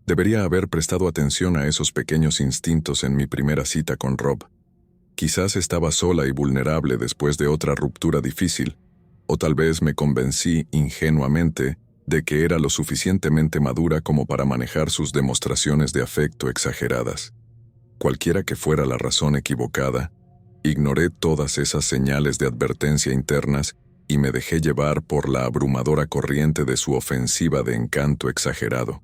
Debería haber prestado atención a esos pequeños instintos en mi primera cita con Rob. Quizás estaba sola y vulnerable después de otra ruptura difícil, o tal vez me convencí ingenuamente de que era lo suficientemente madura como para manejar sus demostraciones de afecto exageradas. Cualquiera que fuera la razón equivocada, ignoré todas esas señales de advertencia internas y me dejé llevar por la abrumadora corriente de su ofensiva de encanto exagerado.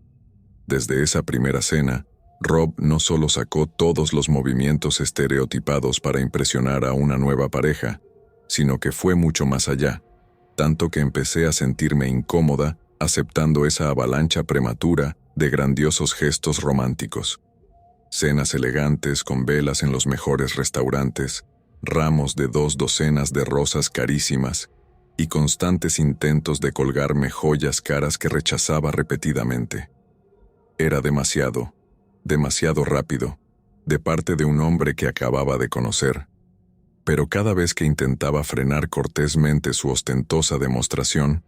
Desde esa primera cena, Rob no solo sacó todos los movimientos estereotipados para impresionar a una nueva pareja, sino que fue mucho más allá, tanto que empecé a sentirme incómoda aceptando esa avalancha prematura de grandiosos gestos románticos. Cenas elegantes con velas en los mejores restaurantes, ramos de 2 docenas de rosas carísimas y constantes intentos de colgarme joyas caras que rechazaba repetidamente. Era demasiado rápido, de parte de un hombre que acababa de conocer. Pero cada vez que intentaba frenar cortésmente su ostentosa demostración,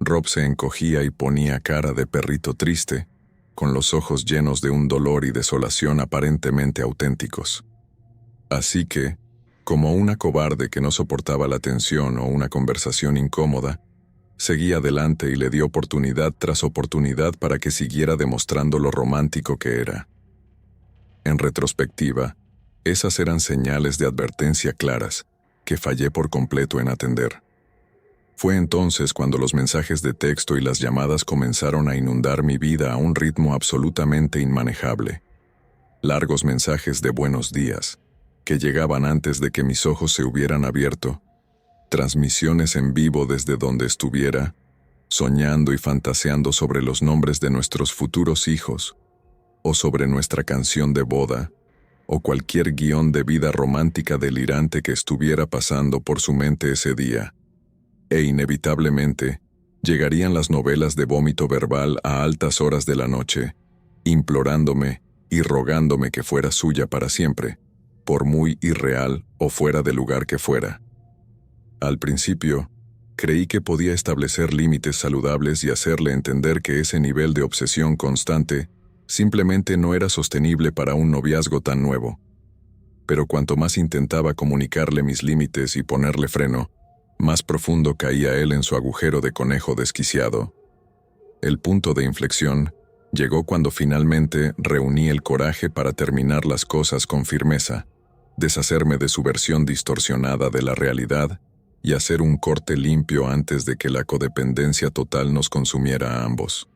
Rob se encogía y ponía cara de perrito triste, con los ojos llenos de un dolor y desolación aparentemente auténticos. Así que, como una cobarde que no soportaba la tensión o una conversación incómoda, seguí adelante y le di oportunidad tras oportunidad para que siguiera demostrando lo romántico que era. En retrospectiva, esas eran señales de advertencia claras, que fallé por completo en atender. Fue entonces cuando los mensajes de texto y las llamadas comenzaron a inundar mi vida a un ritmo absolutamente inmanejable. Largos mensajes de buenos días, que llegaban antes de que mis ojos se hubieran abierto, transmisiones en vivo desde donde estuviera, soñando y fantaseando sobre los nombres de nuestros futuros hijos, o sobre nuestra canción de boda, o cualquier guión de vida romántica delirante que estuviera pasando por su mente ese día. E inevitablemente, llegarían las novelas de vómito verbal a altas horas de la noche, implorándome y rogándome que fuera suya para siempre, por muy irreal o fuera de lugar que fuera. Al principio, creí que podía establecer límites saludables y hacerle entender que ese nivel de obsesión constante simplemente no era sostenible para un noviazgo tan nuevo. Pero cuanto más intentaba comunicarle mis límites y ponerle freno, más profundo caía él en su agujero de conejo desquiciado. El punto de inflexión llegó cuando finalmente reuní el coraje para terminar las cosas con firmeza, deshacerme de su versión distorsionada de la realidad y hacer un corte limpio antes de que la codependencia total nos consumiera a ambos.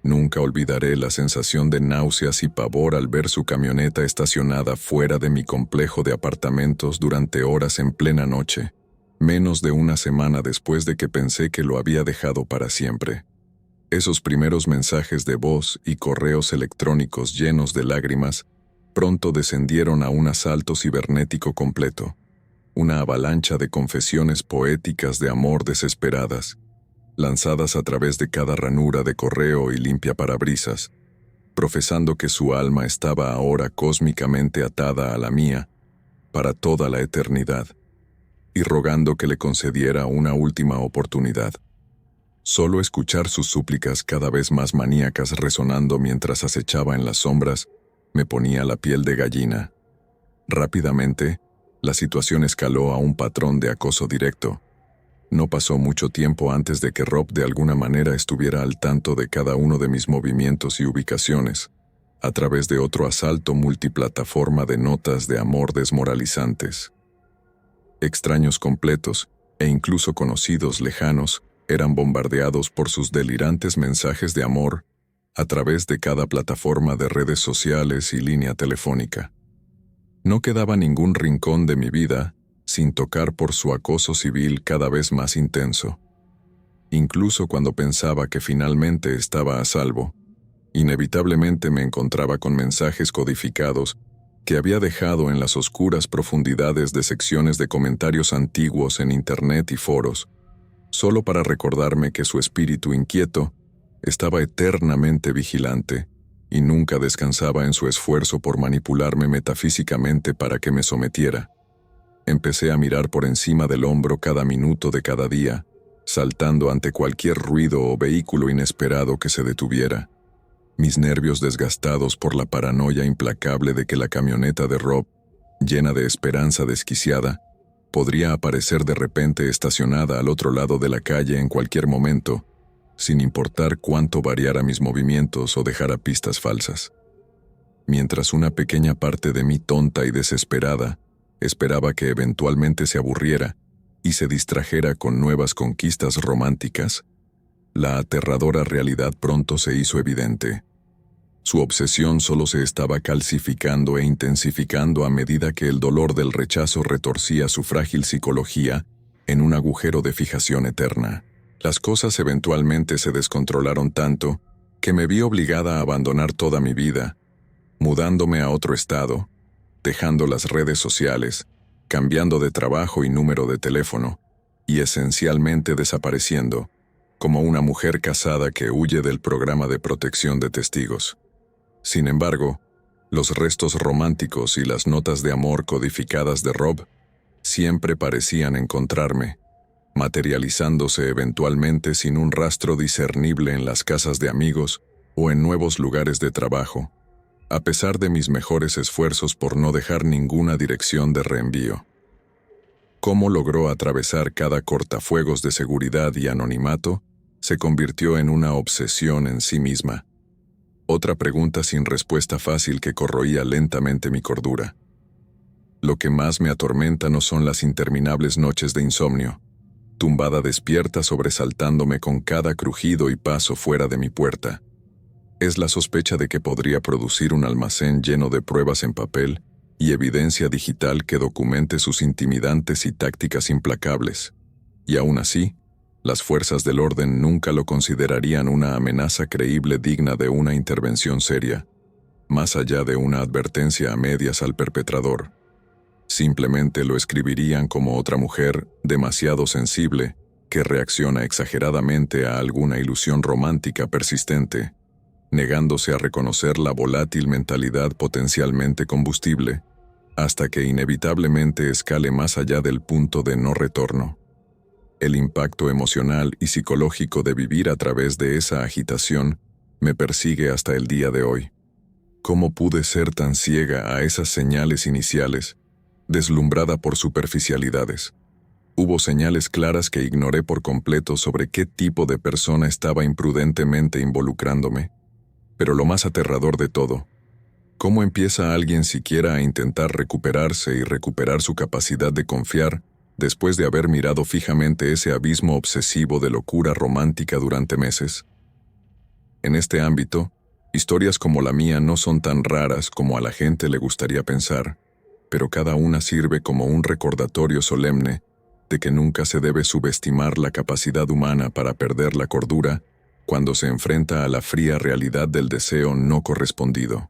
Nunca olvidaré la sensación de náuseas y pavor al ver su camioneta estacionada fuera de mi complejo de apartamentos durante horas en plena noche, menos de una semana después de que pensé que lo había dejado para siempre. Esos primeros mensajes de voz y correos electrónicos llenos de lágrimas pronto descendieron a un asalto cibernético completo, una avalancha de confesiones poéticas de amor desesperadas, lanzadas a través de cada ranura de correo y limpiaparabrisas, profesando que su alma estaba ahora cósmicamente atada a la mía para toda la eternidad, y rogando que le concediera una última oportunidad. Solo escuchar sus súplicas cada vez más maníacas resonando mientras acechaba en las sombras me ponía la piel de gallina. Rápidamente, la situación escaló a un patrón de acoso directo. No pasó mucho tiempo antes de que Rob de alguna manera estuviera al tanto de cada uno de mis movimientos y ubicaciones, a través de otro asalto multiplataforma de notas de amor desmoralizantes. Extraños completos, e incluso conocidos lejanos, eran bombardeados por sus delirantes mensajes de amor a través de cada plataforma de redes sociales y línea telefónica. No quedaba ningún rincón de mi vida sin tocar por su acoso civil cada vez más intenso. Incluso cuando pensaba que finalmente estaba a salvo, inevitablemente me encontraba con mensajes codificados que había dejado en las oscuras profundidades de secciones de comentarios antiguos en Internet y foros, solo para recordarme que su espíritu inquieto estaba eternamente vigilante y nunca descansaba en su esfuerzo por manipularme metafísicamente para que me sometiera. Empecé a mirar por encima del hombro cada minuto de cada día, saltando ante cualquier ruido o vehículo inesperado que se detuviera. Mis nervios desgastados por la paranoia implacable de que la camioneta de Rob, llena de esperanza desquiciada, podría aparecer de repente estacionada al otro lado de la calle en cualquier momento, sin importar cuánto variara mis movimientos o dejara pistas falsas. Mientras una pequeña parte de mí tonta y desesperada esperaba que eventualmente se aburriera y se distrajera con nuevas conquistas románticas, la aterradora realidad pronto se hizo evidente. Su obsesión solo se estaba calcificando e intensificando a medida que el dolor del rechazo retorcía su frágil psicología en un agujero de fijación eterna. Las cosas eventualmente se descontrolaron tanto que me vi obligada a abandonar toda mi vida, mudándome a otro estado, dejando las redes sociales, cambiando de trabajo y número de teléfono, y esencialmente desapareciendo, como una mujer casada que huye del programa de protección de testigos. Sin embargo, los restos románticos y las notas de amor codificadas de Rob siempre parecían encontrarme, materializándose eventualmente sin un rastro discernible en las casas de amigos o en nuevos lugares de trabajo, a pesar de mis mejores esfuerzos por no dejar ninguna dirección de reenvío. Cómo logró atravesar cada cortafuegos de seguridad y anonimato se convirtió en una obsesión en sí misma. Otra pregunta sin respuesta fácil que corroía lentamente mi cordura. Lo que más me atormenta no son las interminables noches de insomnio, tumbada despierta sobresaltándome con cada crujido y paso fuera de mi puerta. Es la sospecha de que podría producir un almacén lleno de pruebas en papel y evidencia digital que documente sus intimidantes y tácticas implacables. Y aún así, las fuerzas del orden nunca lo considerarían una amenaza creíble digna de una intervención seria, más allá de una advertencia a medias al perpetrador. Simplemente lo escribirían como otra mujer demasiado sensible que reacciona exageradamente a alguna ilusión romántica persistente, negándose a reconocer la volátil mentalidad potencialmente combustible, hasta que inevitablemente escale más allá del punto de no retorno. El impacto emocional y psicológico de vivir a través de esa agitación me persigue hasta el día de hoy. ¿Cómo pude ser tan ciega a esas señales iniciales, deslumbrada por superficialidades? Hubo señales claras que ignoré por completo sobre qué tipo de persona estaba imprudentemente involucrándome. Pero lo más aterrador de todo, ¿cómo empieza alguien siquiera a intentar recuperarse y recuperar su capacidad de confiar después de haber mirado fijamente ese abismo obsesivo de locura romántica durante meses? En este ámbito, historias como la mía no son tan raras como a la gente le gustaría pensar, pero cada una sirve como un recordatorio solemne de que nunca se debe subestimar la capacidad humana para perder la cordura cuando se enfrenta a la fría realidad del deseo no correspondido.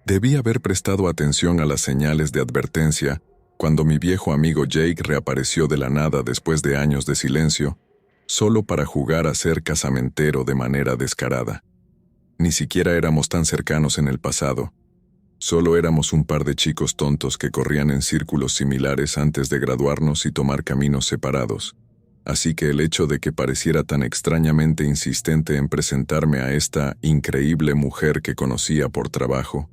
Debí haber prestado atención a las señales de advertencia cuando mi viejo amigo Jake reapareció de la nada después de años de silencio, solo para jugar a ser casamentero de manera descarada. Ni siquiera éramos tan cercanos en el pasado. Solo éramos un par de chicos tontos que corrían en círculos similares antes de graduarnos y tomar caminos separados. Así que el hecho de que pareciera tan extrañamente insistente en presentarme a esta increíble mujer que conocía por trabajo,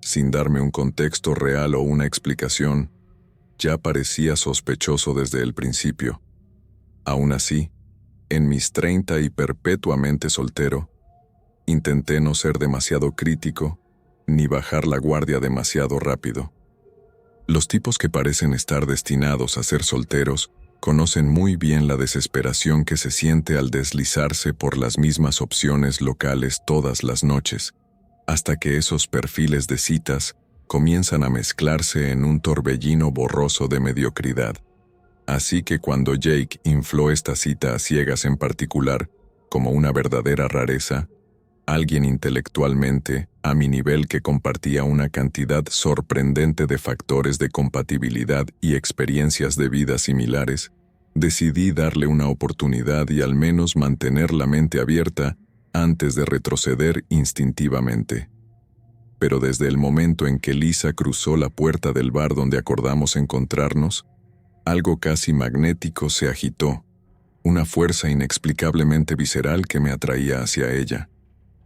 sin darme un contexto real o una explicación, ya parecía sospechoso desde el principio. Aún así, en mis 30 y perpetuamente soltero, intenté no ser demasiado crítico ni bajar la guardia demasiado rápido. Los tipos que parecen estar destinados a ser solteros conocen muy bien la desesperación que se siente al deslizarse por las mismas opciones locales todas las noches, hasta que esos perfiles de citas comienzan a mezclarse en un torbellino borroso de mediocridad. Así que cuando Jake infló esta cita a ciegas en particular como una verdadera rareza, alguien intelectualmente a mi nivel que compartía una cantidad sorprendente de factores de compatibilidad y experiencias de vida similares, decidí darle una oportunidad y al menos mantener la mente abierta antes de retroceder instintivamente. pero desde el momento en que Lisa cruzó la puerta del bar donde acordamos encontrarnos, algo casi magnético se agitó, una fuerza inexplicablemente visceral que me atraía hacia ella.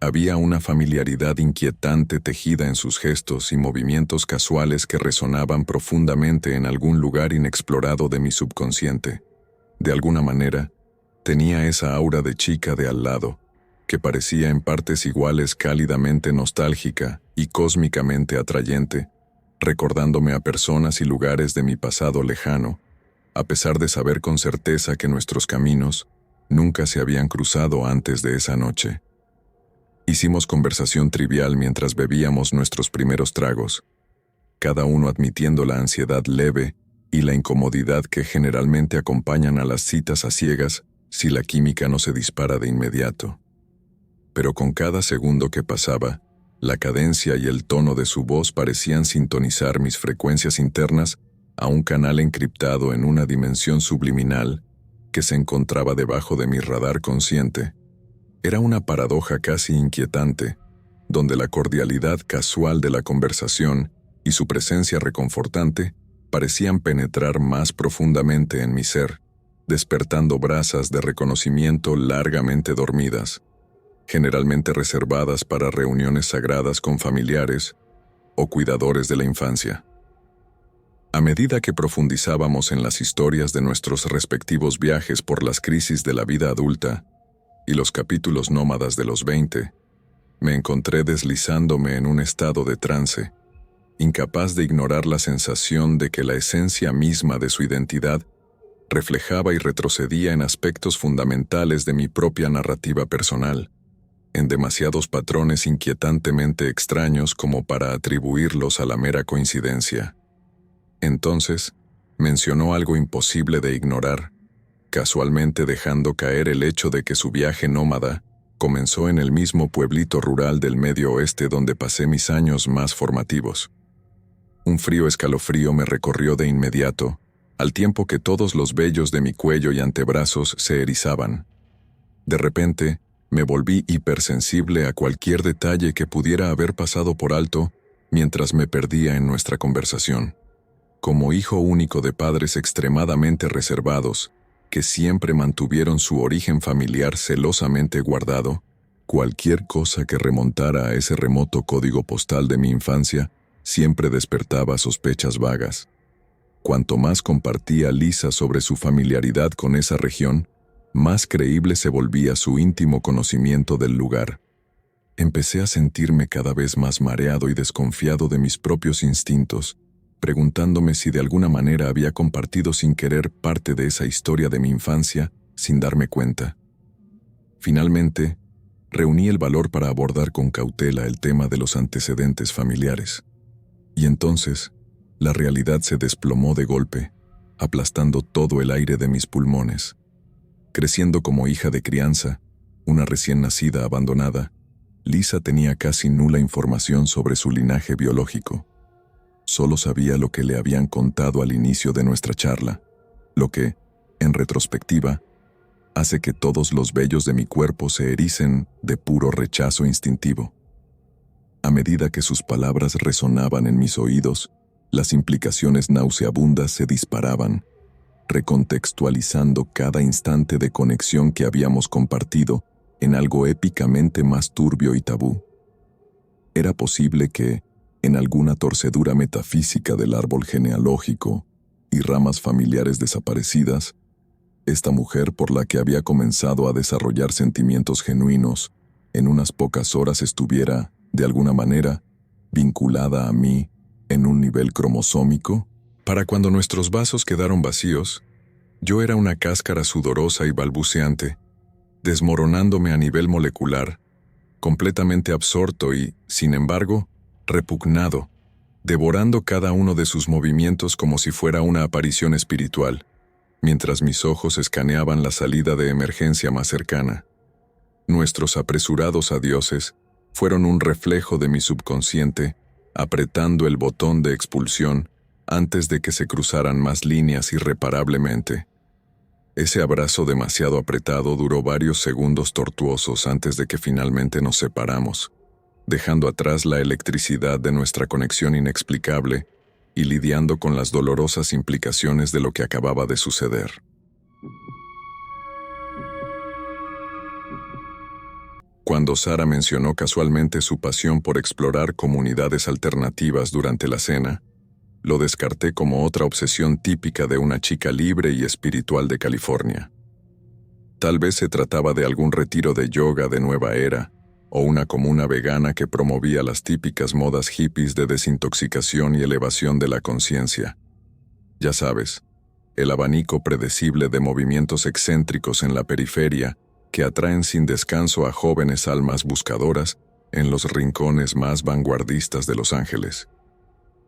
Había una familiaridad inquietante tejida en sus gestos y movimientos casuales que resonaban profundamente en algún lugar inexplorado de mi subconsciente. De alguna manera, tenía esa aura de chica de al lado, que parecía en partes iguales cálidamente nostálgica y cósmicamente atrayente, recordándome a personas y lugares de mi pasado lejano, a pesar de saber con certeza que nuestros caminos nunca se habían cruzado antes de esa noche. Hicimos conversación trivial mientras bebíamos nuestros primeros tragos, cada uno admitiendo la ansiedad leve y la incomodidad que generalmente acompañan a las citas a ciegas si la química no se dispara de inmediato. Pero con cada segundo que pasaba, la cadencia y el tono de su voz parecían sintonizar mis frecuencias internas a un canal encriptado en una dimensión subliminal que se encontraba debajo de mi radar consciente. Era una paradoja casi inquietante, donde la cordialidad casual de la conversación y su presencia reconfortante parecían penetrar más profundamente en mi ser, despertando brasas de reconocimiento largamente dormidas, generalmente reservadas para reuniones sagradas con familiares o cuidadores de la infancia. A medida que profundizábamos en las historias de nuestros respectivos viajes por las crisis de la vida adulta y los capítulos nómadas de los 20, me encontré deslizándome en un estado de trance, incapaz de ignorar la sensación de que la esencia misma de su identidad reflejaba y retrocedía en aspectos fundamentales de mi propia narrativa personal, en demasiados patrones inquietantemente extraños como para atribuirlos a la mera coincidencia. Entonces, mencionó algo imposible de ignorar, casualmente dejando caer el hecho de que su viaje nómada comenzó en el mismo pueblito rural del Medio Oeste donde pasé mis años más formativos. Un frío escalofrío me recorrió de inmediato, al tiempo que todos los vellos de mi cuello y antebrazos se erizaban. De repente, me volví hipersensible a cualquier detalle que pudiera haber pasado por alto mientras me perdía en nuestra conversación. Como hijo único de padres extremadamente reservados, que siempre mantuvieron su origen familiar celosamente guardado, cualquier cosa que remontara a ese remoto código postal de mi infancia siempre despertaba sospechas vagas. Cuanto más compartía Lisa sobre su familiaridad con esa región, más creíble se volvía su íntimo conocimiento del lugar. Empecé a sentirme cada vez más mareado y desconfiado de mis propios instintos, preguntándome si de alguna manera había compartido sin querer parte de esa historia de mi infancia sin darme cuenta. Finalmente, reuní el valor para abordar con cautela el tema de los antecedentes familiares. Y entonces, la realidad se desplomó de golpe, aplastando todo el aire de mis pulmones. Creciendo como hija de crianza, una recién nacida abandonada, Lisa tenía casi nula información sobre su linaje biológico. Solo sabía lo que le habían contado al inicio de nuestra charla, lo que, en retrospectiva, hace que todos los vellos de mi cuerpo se ericen de puro rechazo instintivo. A medida que sus palabras resonaban en mis oídos, las implicaciones nauseabundas se disparaban, recontextualizando cada instante de conexión que habíamos compartido en algo épicamente más turbio y tabú. Era posible que, en alguna torcedura metafísica del árbol genealógico y ramas familiares desaparecidas, esta mujer por la que había comenzado a desarrollar sentimientos genuinos, en unas pocas horas estuviera, de alguna manera, vinculada a mí en un nivel cromosómico. Para cuando nuestros vasos quedaron vacíos, yo era una cáscara sudorosa y balbuceante, desmoronándome a nivel molecular, completamente absorto y, sin embargo, repugnado, devorando cada uno de sus movimientos como si fuera una aparición espiritual, mientras mis ojos escaneaban la salida de emergencia más cercana. Nuestros apresurados adioses fueron un reflejo de mi subconsciente, apretando el botón de expulsión antes de que se cruzaran más líneas irreparablemente. Ese abrazo demasiado apretado duró varios segundos tortuosos antes de que finalmente nos separamos, dejando atrás la electricidad de nuestra conexión inexplicable y lidiando con las dolorosas implicaciones de lo que acababa de suceder. Cuando Sara mencionó casualmente su pasión por explorar comunidades alternativas durante la cena, lo descarté como otra obsesión típica de una chica libre y espiritual de California. Tal vez se trataba de algún retiro de yoga de nueva era, o una comuna vegana que promovía las típicas modas hippies de desintoxicación y elevación de la conciencia. Ya sabes, el abanico predecible de movimientos excéntricos en la periferia que atraen sin descanso a jóvenes almas buscadoras en los rincones más vanguardistas de Los Ángeles.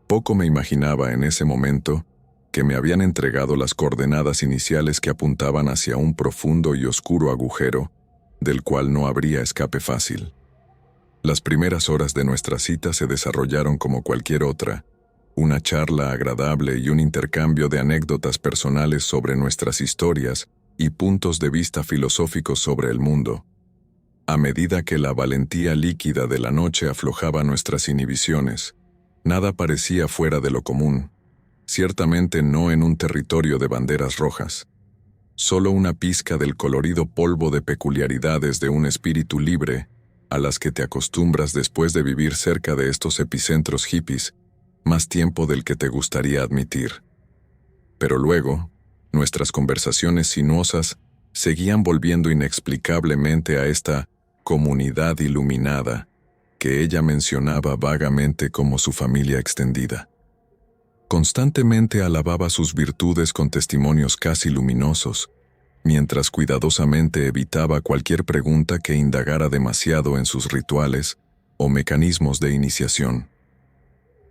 Poco me imaginaba en ese momento que me habían entregado las coordenadas iniciales que apuntaban hacia un profundo y oscuro agujero, del cual no habría escape fácil. Las primeras horas de nuestra cita se desarrollaron como cualquier otra, una charla agradable y un intercambio de anécdotas personales sobre nuestras historias y puntos de vista filosóficos sobre el mundo. A medida que la valentía líquida de la noche aflojaba nuestras inhibiciones, nada parecía fuera de lo común, ciertamente no en un territorio de banderas rojas. Solo una pizca del colorido polvo de peculiaridades de un espíritu libre, a las que te acostumbras después de vivir cerca de estos epicentros hippies, más tiempo del que te gustaría admitir. Pero luego, nuestras conversaciones sinuosas seguían volviendo inexplicablemente a esta comunidad iluminada que ella mencionaba vagamente como su familia extendida. Constantemente alababa sus virtudes con testimonios casi luminosos, mientras cuidadosamente evitaba cualquier pregunta que indagara demasiado en sus rituales o mecanismos de iniciación.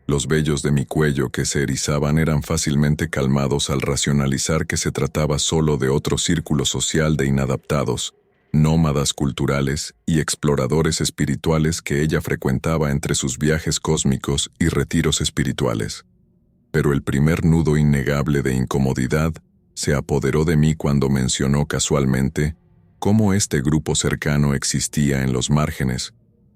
Los vellos de mi cuello que se erizaban eran fácilmente calmados al racionalizar que se trataba solo de otro círculo social de inadaptados, nómadas culturales y exploradores espirituales que ella frecuentaba entre sus viajes cósmicos y retiros espirituales. Pero el primer nudo innegable de incomodidad se apoderó de mí cuando mencionó casualmente cómo este grupo cercano existía en los márgenes,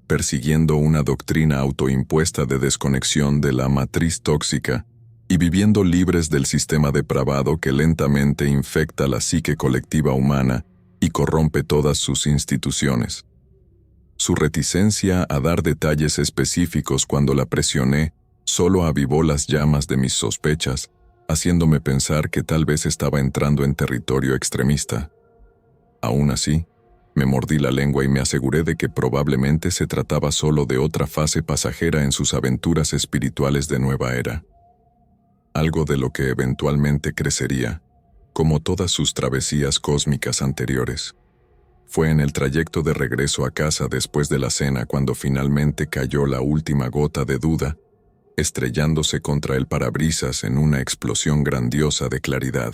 persiguiendo una doctrina autoimpuesta de desconexión de la matriz tóxica y viviendo libres del sistema depravado que lentamente infecta la psique colectiva humana y corrompe todas sus instituciones. Su reticencia a dar detalles específicos cuando la presioné solo avivó las llamas de mis sospechas, haciéndome pensar que tal vez estaba entrando en territorio extremista. Aún así, me mordí la lengua y me aseguré de que probablemente se trataba solo de otra fase pasajera en sus aventuras espirituales de nueva era. Algo de lo que eventualmente crecería, como todas sus travesías cósmicas anteriores. Fue en el trayecto de regreso a casa después de la cena cuando finalmente cayó la última gota de duda, estrellándose contra el parabrisas en una explosión grandiosa de claridad.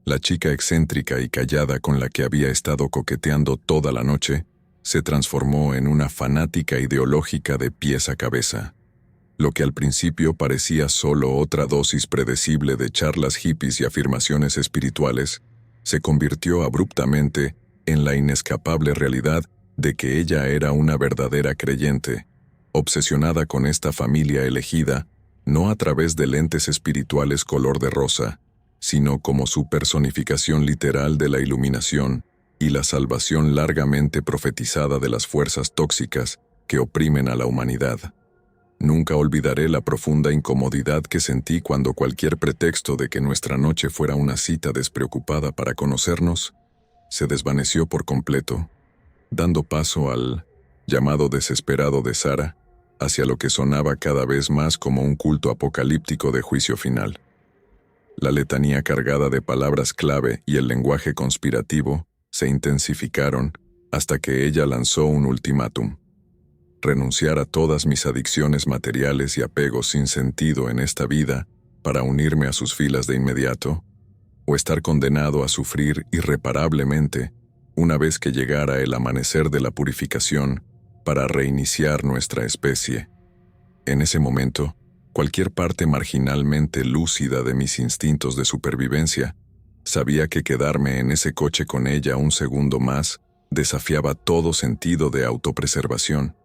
La chica excéntrica y callada con la que había estado coqueteando toda la noche se transformó en una fanática ideológica de pies a cabeza. Lo que al principio parecía solo otra dosis predecible de charlas hippies y afirmaciones espirituales, se convirtió abruptamente en la inescapable realidad de que ella era una verdadera creyente, obsesionada con esta familia elegida, no a través de lentes espirituales color de rosa, sino como su personificación literal de la iluminación y la salvación largamente profetizada de las fuerzas tóxicas que oprimen a la humanidad. Nunca olvidaré la profunda incomodidad que sentí cuando cualquier pretexto de que nuestra noche fuera una cita despreocupada para conocernos se desvaneció por completo, dando paso al llamado desesperado de Sara hacia lo que sonaba cada vez más como un culto apocalíptico de juicio final. La letanía cargada de palabras clave y el lenguaje conspirativo se intensificaron hasta que ella lanzó un ultimátum: renunciar a todas mis adicciones materiales y apegos sin sentido en esta vida para unirme a sus filas de inmediato, o estar condenado a sufrir irreparablemente una vez que llegara el amanecer de la purificación para reiniciar nuestra especie. En ese momento, cualquier parte marginalmente lúcida de mis instintos de supervivencia sabía que quedarme en ese coche con ella un segundo más desafiaba todo sentido de autopreservación.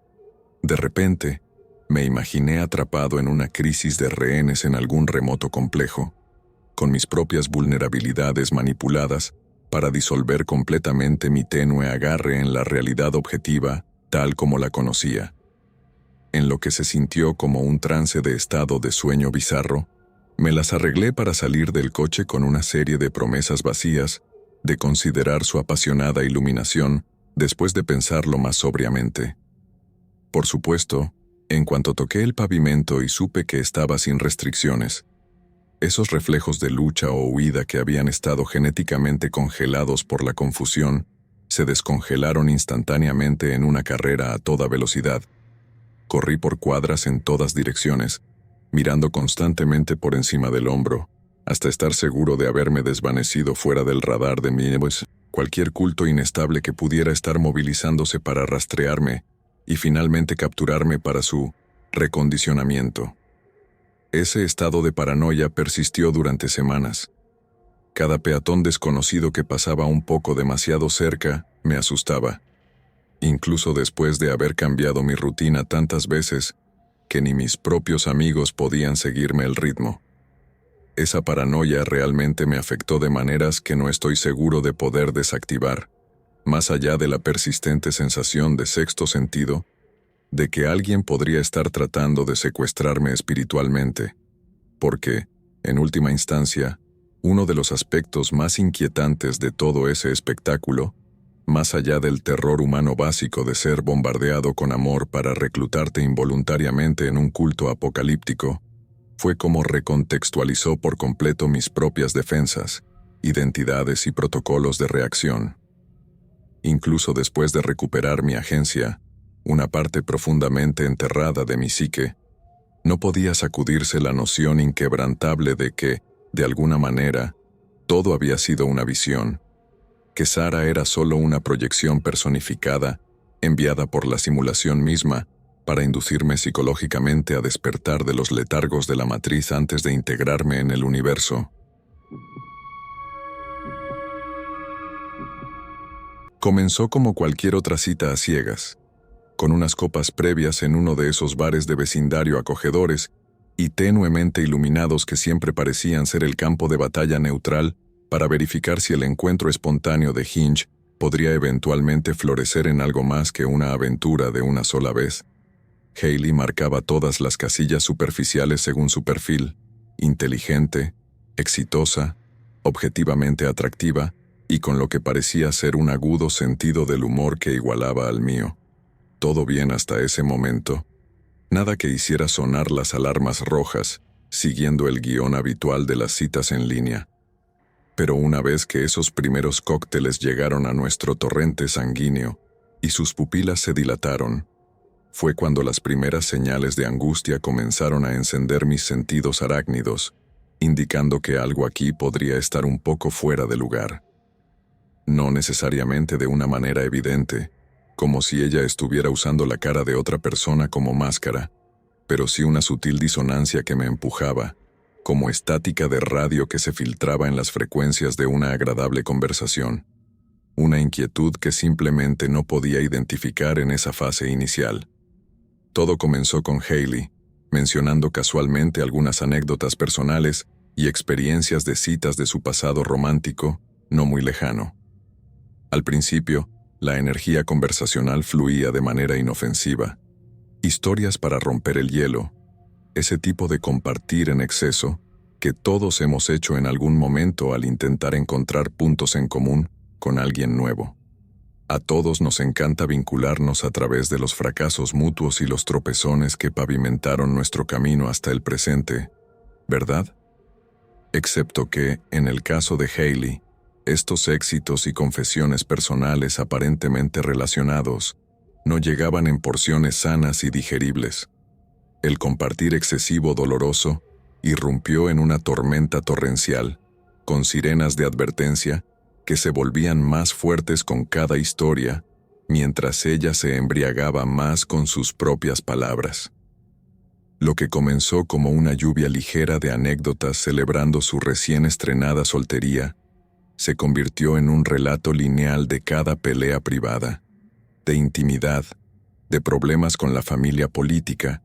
De repente, me imaginé atrapado en una crisis de rehenes en algún remoto complejo, con mis propias vulnerabilidades manipuladas para disolver completamente mi tenue agarre en la realidad objetiva tal como la conocía. En lo que se sintió como un trance de estado de sueño bizarro, me las arreglé para salir del coche con una serie de promesas vacías, de considerar su apasionada iluminación después de pensarlo más sobriamente. Por supuesto, en cuanto toqué el pavimento y supe que estaba sin restricciones, esos reflejos de lucha o huida que habían estado genéticamente congelados por la confusión, se descongelaron instantáneamente en una carrera a toda velocidad. Corrí por cuadras en todas direcciones, mirando constantemente por encima del hombro, hasta estar seguro de haberme desvanecido fuera del radar de cualquier culto inestable que pudiera estar movilizándose para rastrearme y finalmente capturarme para su recondicionamiento. Ese estado de paranoia persistió durante semanas. Cada peatón desconocido que pasaba un poco demasiado cerca me asustaba, incluso después de haber cambiado mi rutina tantas veces que ni mis propios amigos podían seguirme el ritmo. Esa paranoia realmente me afectó de maneras que no estoy seguro de poder desactivar, más allá de la persistente sensación de sexto sentido, de que alguien podría estar tratando de secuestrarme espiritualmente, porque, en última instancia, uno de los aspectos más inquietantes de todo ese espectáculo, más allá del terror humano básico de ser bombardeado con amor para reclutarte involuntariamente en un culto apocalíptico, fue cómo recontextualizó por completo mis propias defensas, identidades y protocolos de reacción. Incluso después de recuperar mi agencia, una parte profundamente enterrada de mi psique, no podía sacudirse la noción inquebrantable de que, de alguna manera, todo había sido una visión, que Sara era solo una proyección personificada, enviada por la simulación misma, para inducirme psicológicamente a despertar de los letargos de la matriz antes de integrarme en el universo. Comenzó como cualquier otra cita a ciegas, con unas copas previas en uno de esos bares de vecindario acogedores y tenuemente iluminados que siempre parecían ser el campo de batalla neutral para verificar si el encuentro espontáneo de Hinge podría eventualmente florecer en algo más que una aventura de una sola vez. Hailey marcaba todas las casillas superficiales según su perfil: inteligente, exitosa, objetivamente atractiva y con lo que parecía ser un agudo sentido del humor que igualaba al mío. Todo bien hasta ese momento. Nada que hiciera sonar las alarmas rojas, siguiendo el guión habitual de las citas en línea. Pero una vez que esos primeros cócteles llegaron a nuestro torrente sanguíneo y sus pupilas se dilataron, fue cuando las primeras señales de angustia comenzaron a encender mis sentidos arácnidos, indicando que algo aquí podría estar un poco fuera de lugar. No necesariamente de una manera evidente, como si ella estuviera usando la cara de otra persona como máscara, pero sí una sutil disonancia que me empujaba, como estática de radio que se filtraba en las frecuencias de una agradable conversación. Una inquietud que simplemente no podía identificar en esa fase inicial. Todo comenzó con Hailey, mencionando casualmente algunas anécdotas personales y experiencias de citas de su pasado romántico, no muy lejano. Al principio, la energía conversacional fluía de manera inofensiva. Historias para romper el hielo, ese tipo de compartir en exceso que todos hemos hecho en algún momento al intentar encontrar puntos en común con alguien nuevo. A todos nos encanta vincularnos a través de los fracasos mutuos y los tropezones que pavimentaron nuestro camino hasta el presente, ¿verdad? Excepto que, en el caso de Hailey, estos éxitos y confesiones personales aparentemente relacionados no llegaban en porciones sanas y digeribles. El compartir excesivo doloroso irrumpió en una tormenta torrencial, con sirenas de advertencia que se volvían más fuertes con cada historia, mientras ella se embriagaba más con sus propias palabras. Lo que comenzó como una lluvia ligera de anécdotas celebrando su recién estrenada soltería, se convirtió en un relato lineal de cada pelea privada, de intimidad, de problemas con la familia política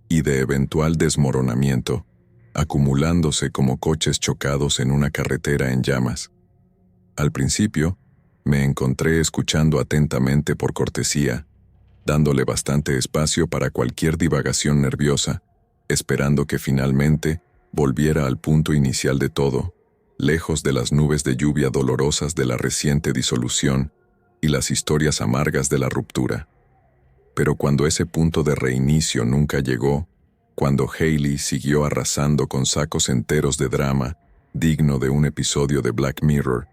y de eventual desmoronamiento, acumulándose como coches chocados en una carretera en llamas. Al principio, me encontré escuchando atentamente por cortesía, dándole bastante espacio para cualquier divagación nerviosa, esperando que finalmente volviera al punto inicial de todo, lejos de las nubes de lluvia dolorosas de la reciente disolución y las historias amargas de la ruptura. Pero cuando ese punto de reinicio nunca llegó, cuando Hayley siguió arrasando con sacos enteros de drama, digno de un episodio de Black Mirror,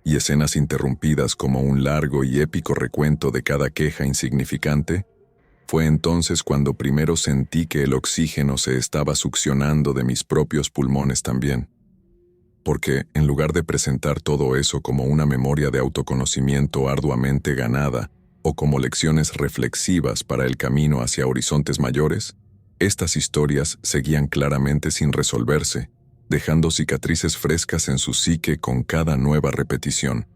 y escenas interrumpidas como un largo y épico recuento de cada queja insignificante, fue entonces cuando primero sentí que el oxígeno se estaba succionando de mis propios pulmones también. Porque, en lugar de presentar todo eso como una memoria de autoconocimiento arduamente ganada o como lecciones reflexivas para el camino hacia horizontes mayores, estas historias seguían claramente sin resolverse, dejando cicatrices frescas en su psique con cada nueva repetición.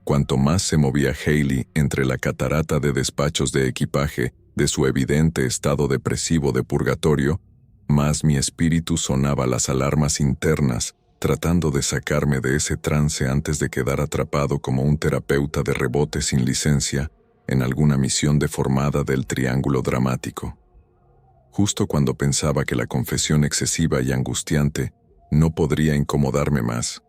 Cuanto más se movía Hayley entre la catarata de despachos de equipaje de su evidente estado depresivo de purgatorio, más mi espíritu sonaba las alarmas internas, tratando de sacarme de ese trance antes de quedar atrapado como un terapeuta de rebote sin licencia en alguna misión deformada del triángulo dramático. Justo cuando pensaba que la confesión excesiva y angustiante no podría incomodarme más,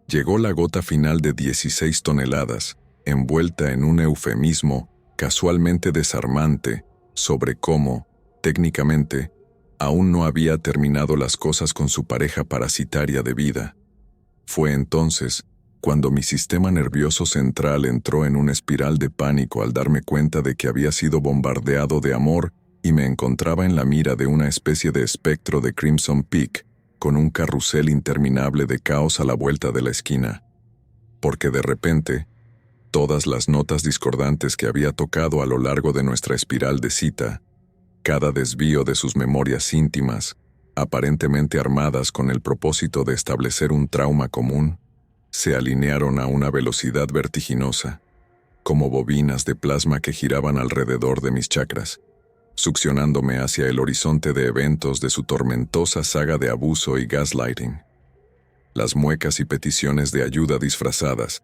llegó la gota final de 16 toneladas, envuelta en un eufemismo casualmente desarmante sobre cómo, técnicamente, aún no había terminado las cosas con su pareja parasitaria de vida. Fue entonces cuando mi sistema nervioso central entró en una espiral de pánico al darme cuenta de que había sido bombardeado de amor y me encontraba en la mira de una especie de espectro de Crimson Peak, con un carrusel interminable de caos a la vuelta de la esquina. Porque de repente, todas las notas discordantes que había tocado a lo largo de nuestra espiral de cita, cada desvío de sus memorias íntimas, aparentemente armadas con el propósito de establecer un trauma común, se alinearon a una velocidad vertiginosa, como bobinas de plasma que giraban alrededor de mis chakras, succionándome hacia el horizonte de eventos de su tormentosa saga de abuso y gaslighting. Las muecas y peticiones de ayuda disfrazadas,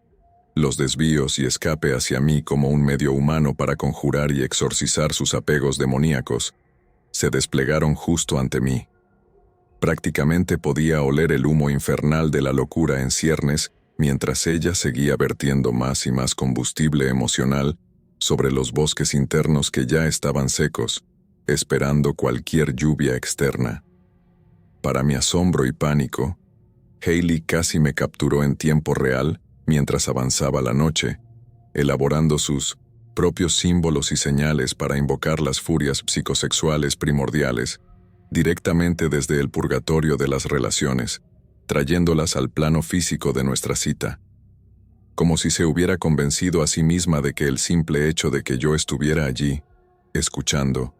los desvíos y escape hacia mí como un medio humano para conjurar y exorcizar sus apegos demoníacos, se desplegaron justo ante mí. Prácticamente podía oler el humo infernal de la locura en ciernes mientras ella seguía vertiendo más y más combustible emocional sobre los bosques internos que ya estaban secos, esperando cualquier lluvia externa. Para mi asombro y pánico, Hayley casi me capturó en tiempo real mientras avanzaba la noche, elaborando sus propios símbolos y señales para invocar las furias psicosexuales primordiales, directamente desde el purgatorio de las relaciones, trayéndolas al plano físico de nuestra cita. Como si se hubiera convencido a sí misma de que el simple hecho de que yo estuviera allí, escuchando,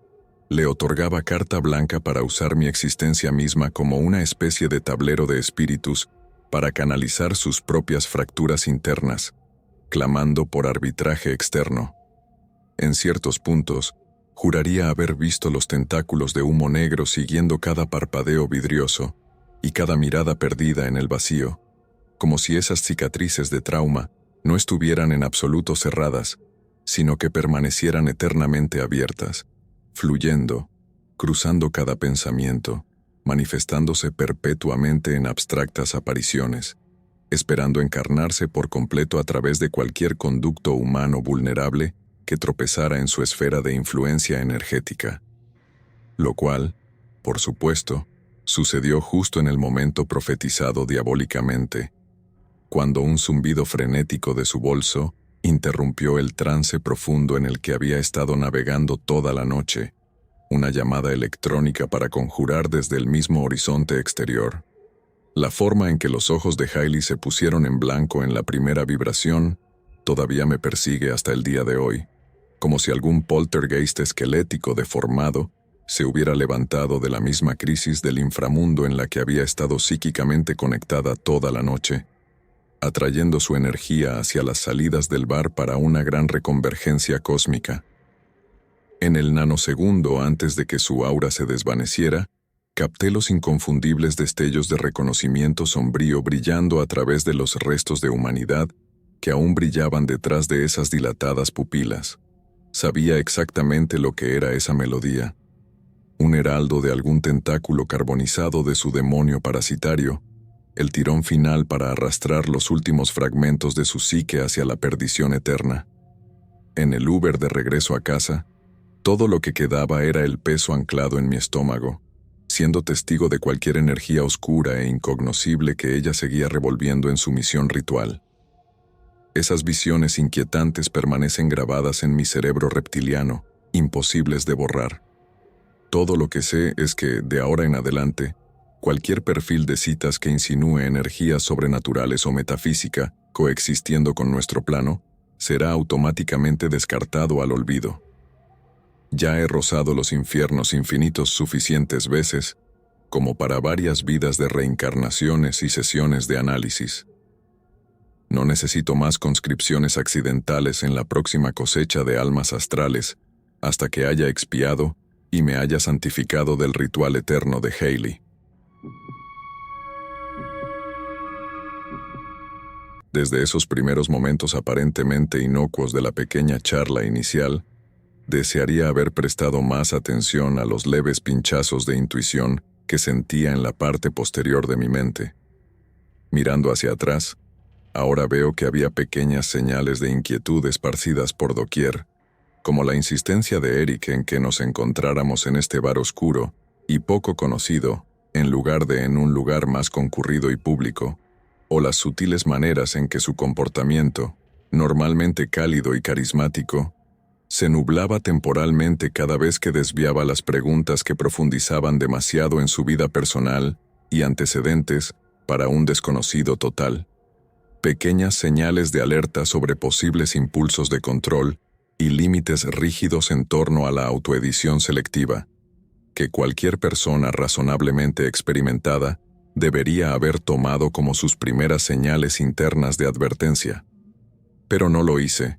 le otorgaba carta blanca para usar mi existencia misma como una especie de tablero de espíritus para canalizar sus propias fracturas internas, clamando por arbitraje externo. En ciertos puntos, juraría haber visto los tentáculos de humo negro siguiendo cada parpadeo vidrioso y cada mirada perdida en el vacío, como si esas cicatrices de trauma no estuvieran en absoluto cerradas, sino que permanecieran eternamente abiertas, fluyendo, cruzando cada pensamiento, manifestándose perpetuamente en abstractas apariciones, esperando encarnarse por completo a través de cualquier conducto humano vulnerable que tropezara en su esfera de influencia energética. Lo cual, por supuesto, sucedió justo en el momento profetizado diabólicamente, cuando un zumbido frenético de su bolso interrumpió el trance profundo en el que había estado navegando toda la noche, una llamada electrónica para conjurar desde el mismo horizonte exterior. La forma en que los ojos de Hayley se pusieron en blanco en la primera vibración todavía me persigue hasta el día de hoy, como si algún poltergeist esquelético deformado se hubiera levantado de la misma crisis del inframundo en la que había estado psíquicamente conectada toda la noche, atrayendo su energía hacia las salidas del bar para una gran reconvergencia cósmica. En el nanosegundo antes de que su aura se desvaneciera, capté los inconfundibles destellos de reconocimiento sombrío brillando a través de los restos de humanidad que aún brillaban detrás de esas dilatadas pupilas. Sabía exactamente lo que era esa melodía. Un heraldo de algún tentáculo carbonizado de su demonio parasitario, el tirón final para arrastrar los últimos fragmentos de su psique hacia la perdición eterna. En el Uber de regreso a casa, todo lo que quedaba era el peso anclado en mi estómago, siendo testigo de cualquier energía oscura e incognoscible que ella seguía revolviendo en su misión ritual. Esas visiones inquietantes permanecen grabadas en mi cerebro reptiliano, imposibles de borrar. Todo lo que sé es que, de ahora en adelante, cualquier perfil de citas que insinúe energías sobrenaturales o metafísica coexistiendo con nuestro plano, será automáticamente descartado al olvido. Ya he rozado los infiernos infinitos suficientes veces como para varias vidas de reencarnaciones y sesiones de análisis. No necesito más conscripciones accidentales en la próxima cosecha de almas astrales hasta que haya expiado y me haya santificado del ritual eterno de Hayley. Desde esos primeros momentos aparentemente inocuos de la pequeña charla inicial, desearía haber prestado más atención a los leves pinchazos de intuición que sentía en la parte posterior de mi mente. Mirando hacia atrás, ahora veo que había pequeñas señales de inquietud esparcidas por doquier, como la insistencia de Eric en que nos encontráramos en este bar oscuro y poco conocido, en lugar de en un lugar más concurrido y público, o las sutiles maneras en que su comportamiento, normalmente cálido y carismático, se nublaba temporalmente cada vez que desviaba las preguntas que profundizaban demasiado en su vida personal y antecedentes para un desconocido total. Pequeñas señales de alerta sobre posibles impulsos de control y límites rígidos en torno a la autoedición selectiva, que cualquier persona razonablemente experimentada debería haber tomado como sus primeras señales internas de advertencia. Pero no lo hice,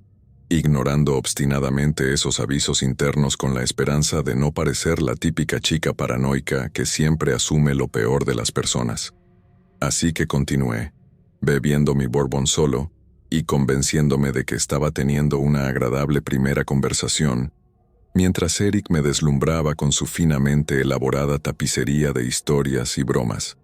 ignorando obstinadamente esos avisos internos con la esperanza de no parecer la típica chica paranoica que siempre asume lo peor de las personas. Así que continué, bebiendo mi bourbon solo y convenciéndome de que estaba teniendo una agradable primera conversación, mientras Eric me deslumbraba con su finamente elaborada tapicería de historias y bromas.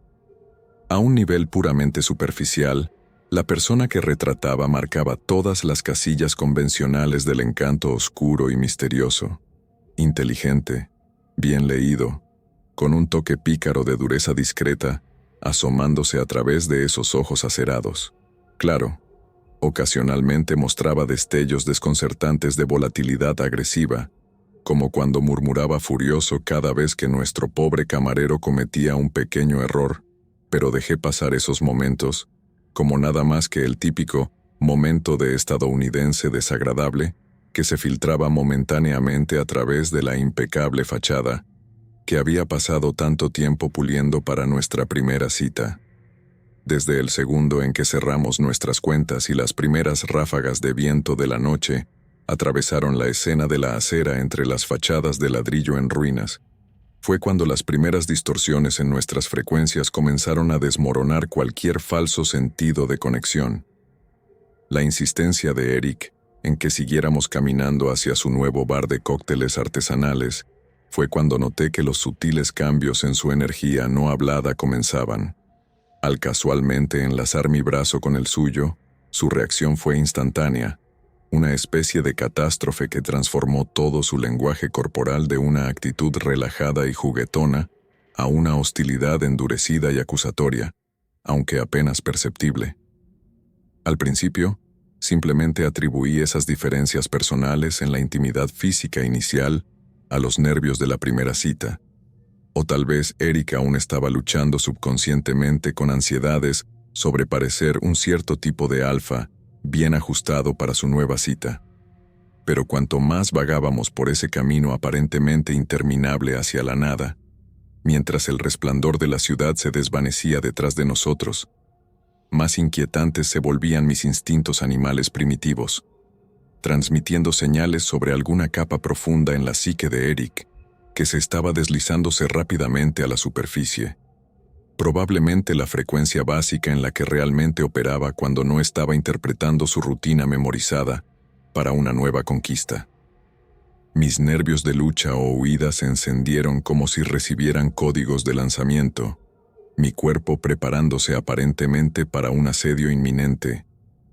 A un nivel puramente superficial, la persona que retrataba marcaba todas las casillas convencionales del encanto oscuro y misterioso. Inteligente, bien leído, con un toque pícaro de dureza discreta, asomándose a través de esos ojos acerados. Claro, ocasionalmente mostraba destellos desconcertantes de volatilidad agresiva, como cuando murmuraba furioso cada vez que nuestro pobre camarero cometía un pequeño error, pero dejé pasar esos momentos, como nada más que el típico momento de estadounidense desagradable que se filtraba momentáneamente a través de la impecable fachada que había pasado tanto tiempo puliendo para nuestra primera cita. Desde el segundo en que cerramos nuestras cuentas y las primeras ráfagas de viento de la noche atravesaron la escena de la acera entre las fachadas de ladrillo en ruinas, fue cuando las primeras distorsiones en nuestras frecuencias comenzaron a desmoronar cualquier falso sentido de conexión. La insistencia de Eric en que siguiéramos caminando hacia su nuevo bar de cócteles artesanales fue cuando noté que los sutiles cambios en su energía no hablada comenzaban. Al casualmente enlazar mi brazo con el suyo, su reacción fue instantánea, una especie de catástrofe que transformó todo su lenguaje corporal de una actitud relajada y juguetona a una hostilidad endurecida y acusatoria, aunque apenas perceptible. Al principio, simplemente atribuí esas diferencias personales en la intimidad física inicial a los nervios de la primera cita, o tal vez Eric aún estaba luchando subconscientemente con ansiedades sobre parecer un cierto tipo de alfa bien ajustado para su nueva cita. Pero cuanto más vagábamos por ese camino aparentemente interminable hacia la nada, mientras el resplandor de la ciudad se desvanecía detrás de nosotros, más inquietantes se volvían mis instintos animales primitivos. transmitiendo señales sobre alguna capa profunda en la psique de Eric, que se estaba deslizándose rápidamente a la superficie. Probablemente la frecuencia básica en la que realmente operaba cuando no estaba interpretando su rutina memorizada para una nueva conquista. Mis nervios de lucha o huida se encendieron como si recibieran códigos de lanzamiento, mi cuerpo preparándose aparentemente para un asedio inminente,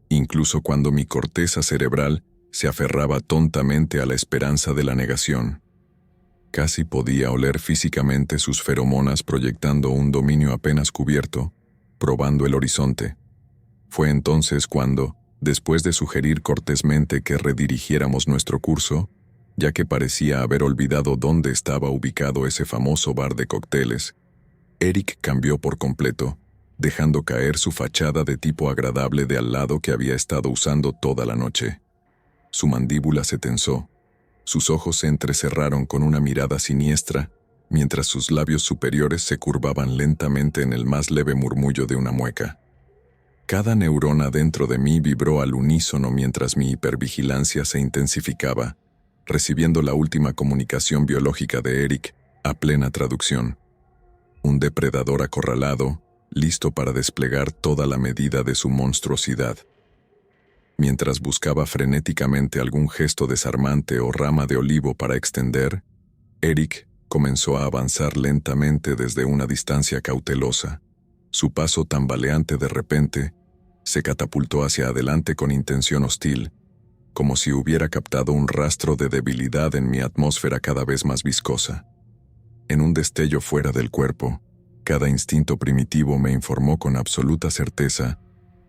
incluso cuando mi corteza cerebral se aferraba tontamente a la esperanza de la negación. Casi podía oler físicamente sus feromonas proyectando un dominio apenas cubierto, probando el horizonte. Fue entonces cuando, después de sugerir cortésmente que redirigiéramos nuestro curso, ya que parecía haber olvidado dónde estaba ubicado ese famoso bar de cócteles, Eric cambió por completo, dejando caer su fachada de tipo agradable de al lado que había estado usando toda la noche. Su mandíbula se tensó. Sus ojos se entrecerraron con una mirada siniestra, mientras sus labios superiores se curvaban lentamente en el más leve murmullo de una mueca. Cada neurona dentro de mí vibró al unísono mientras mi hipervigilancia se intensificaba, recibiendo la última comunicación biológica de Eric a plena traducción. Un depredador acorralado, listo para desplegar toda la medida de su monstruosidad. Mientras buscaba frenéticamente algún gesto desarmante o rama de olivo para extender, Eric comenzó a avanzar lentamente desde una distancia cautelosa. Su paso tambaleante de repente se catapultó hacia adelante con intención hostil, como si hubiera captado un rastro de debilidad en mi atmósfera cada vez más viscosa. En un destello fuera del cuerpo, cada instinto primitivo me informó con absoluta certeza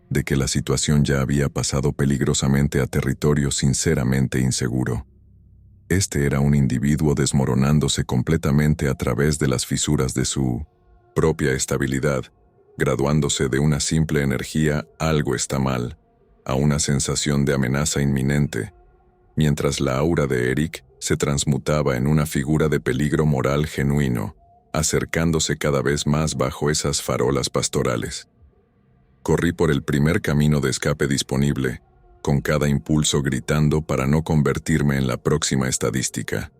de que la situación ya había pasado peligrosamente a territorio sinceramente inseguro. Este era un individuo desmoronándose completamente a través de las fisuras de su propia estabilidad, graduándose de una simple energía "algo está mal" a una sensación de amenaza inminente, mientras la aura de Eric se transmutaba en una figura de peligro moral genuino, acercándose cada vez más bajo esas farolas pastorales. Corrí por el primer camino de escape disponible, con cada impulso gritando para no convertirme en la próxima estadística.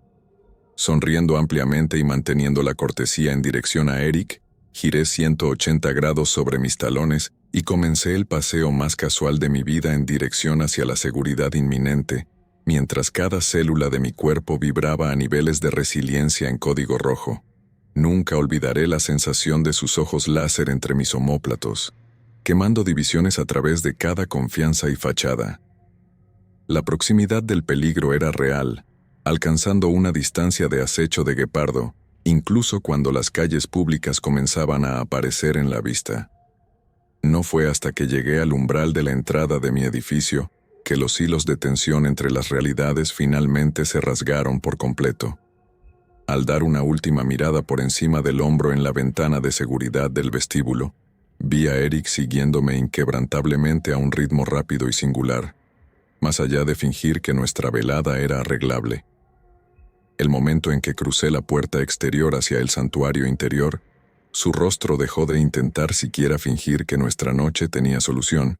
Sonriendo ampliamente y manteniendo la cortesía en dirección a Eric, giré 180 grados sobre mis talones y comencé el paseo más casual de mi vida en dirección hacia la seguridad inminente, mientras cada célula de mi cuerpo vibraba a niveles de resiliencia en código rojo. Nunca olvidaré la sensación de sus ojos láser entre mis omóplatos, quemando divisiones a través de cada confianza y fachada. La proximidad del peligro era real, alcanzando una distancia de acecho de guepardo, incluso cuando las calles públicas comenzaban a aparecer en la vista. No fue hasta que llegué al umbral de la entrada de mi edificio que los hilos de tensión entre las realidades finalmente se rasgaron por completo. Al dar una última mirada por encima del hombro en la ventana de seguridad del vestíbulo, vi a Eric siguiéndome inquebrantablemente a un ritmo rápido y singular, más allá de fingir que nuestra velada era arreglable. El momento en que crucé la puerta exterior hacia el santuario interior, su rostro dejó de intentar siquiera fingir que nuestra noche tenía solución,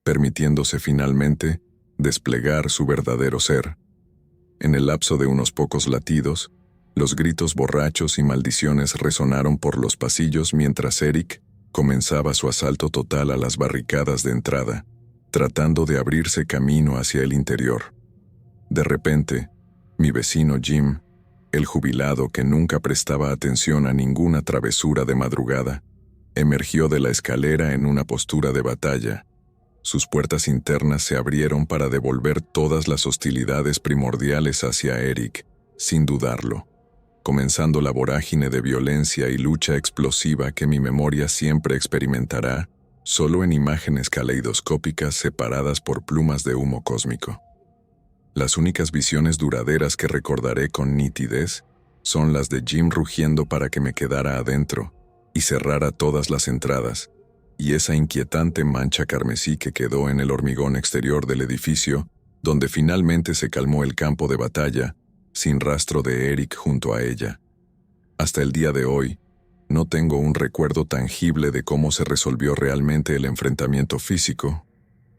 permitiéndose finalmente desplegar su verdadero ser. En el lapso de unos pocos latidos, los gritos borrachos y maldiciones resonaron por los pasillos mientras Eric comenzaba su asalto total a las barricadas de entrada, tratando de abrirse camino hacia el interior. De repente, mi vecino Jim, el jubilado que nunca prestaba atención a ninguna travesura de madrugada, emergió de la escalera en una postura de batalla. Sus puertas internas se abrieron para devolver todas las hostilidades primordiales hacia Eric, sin dudarlo, comenzando la vorágine de violencia y lucha explosiva que mi memoria siempre experimentará, solo en imágenes caleidoscópicas separadas por plumas de humo cósmico. Las únicas visiones duraderas que recordaré con nitidez son las de Jim rugiendo para que me quedara adentro y cerrara todas las entradas, y esa inquietante mancha carmesí que quedó en el hormigón exterior del edificio, donde finalmente se calmó el campo de batalla, sin rastro de Eric junto a ella. Hasta el día de hoy, no tengo un recuerdo tangible de cómo se resolvió realmente el enfrentamiento físico,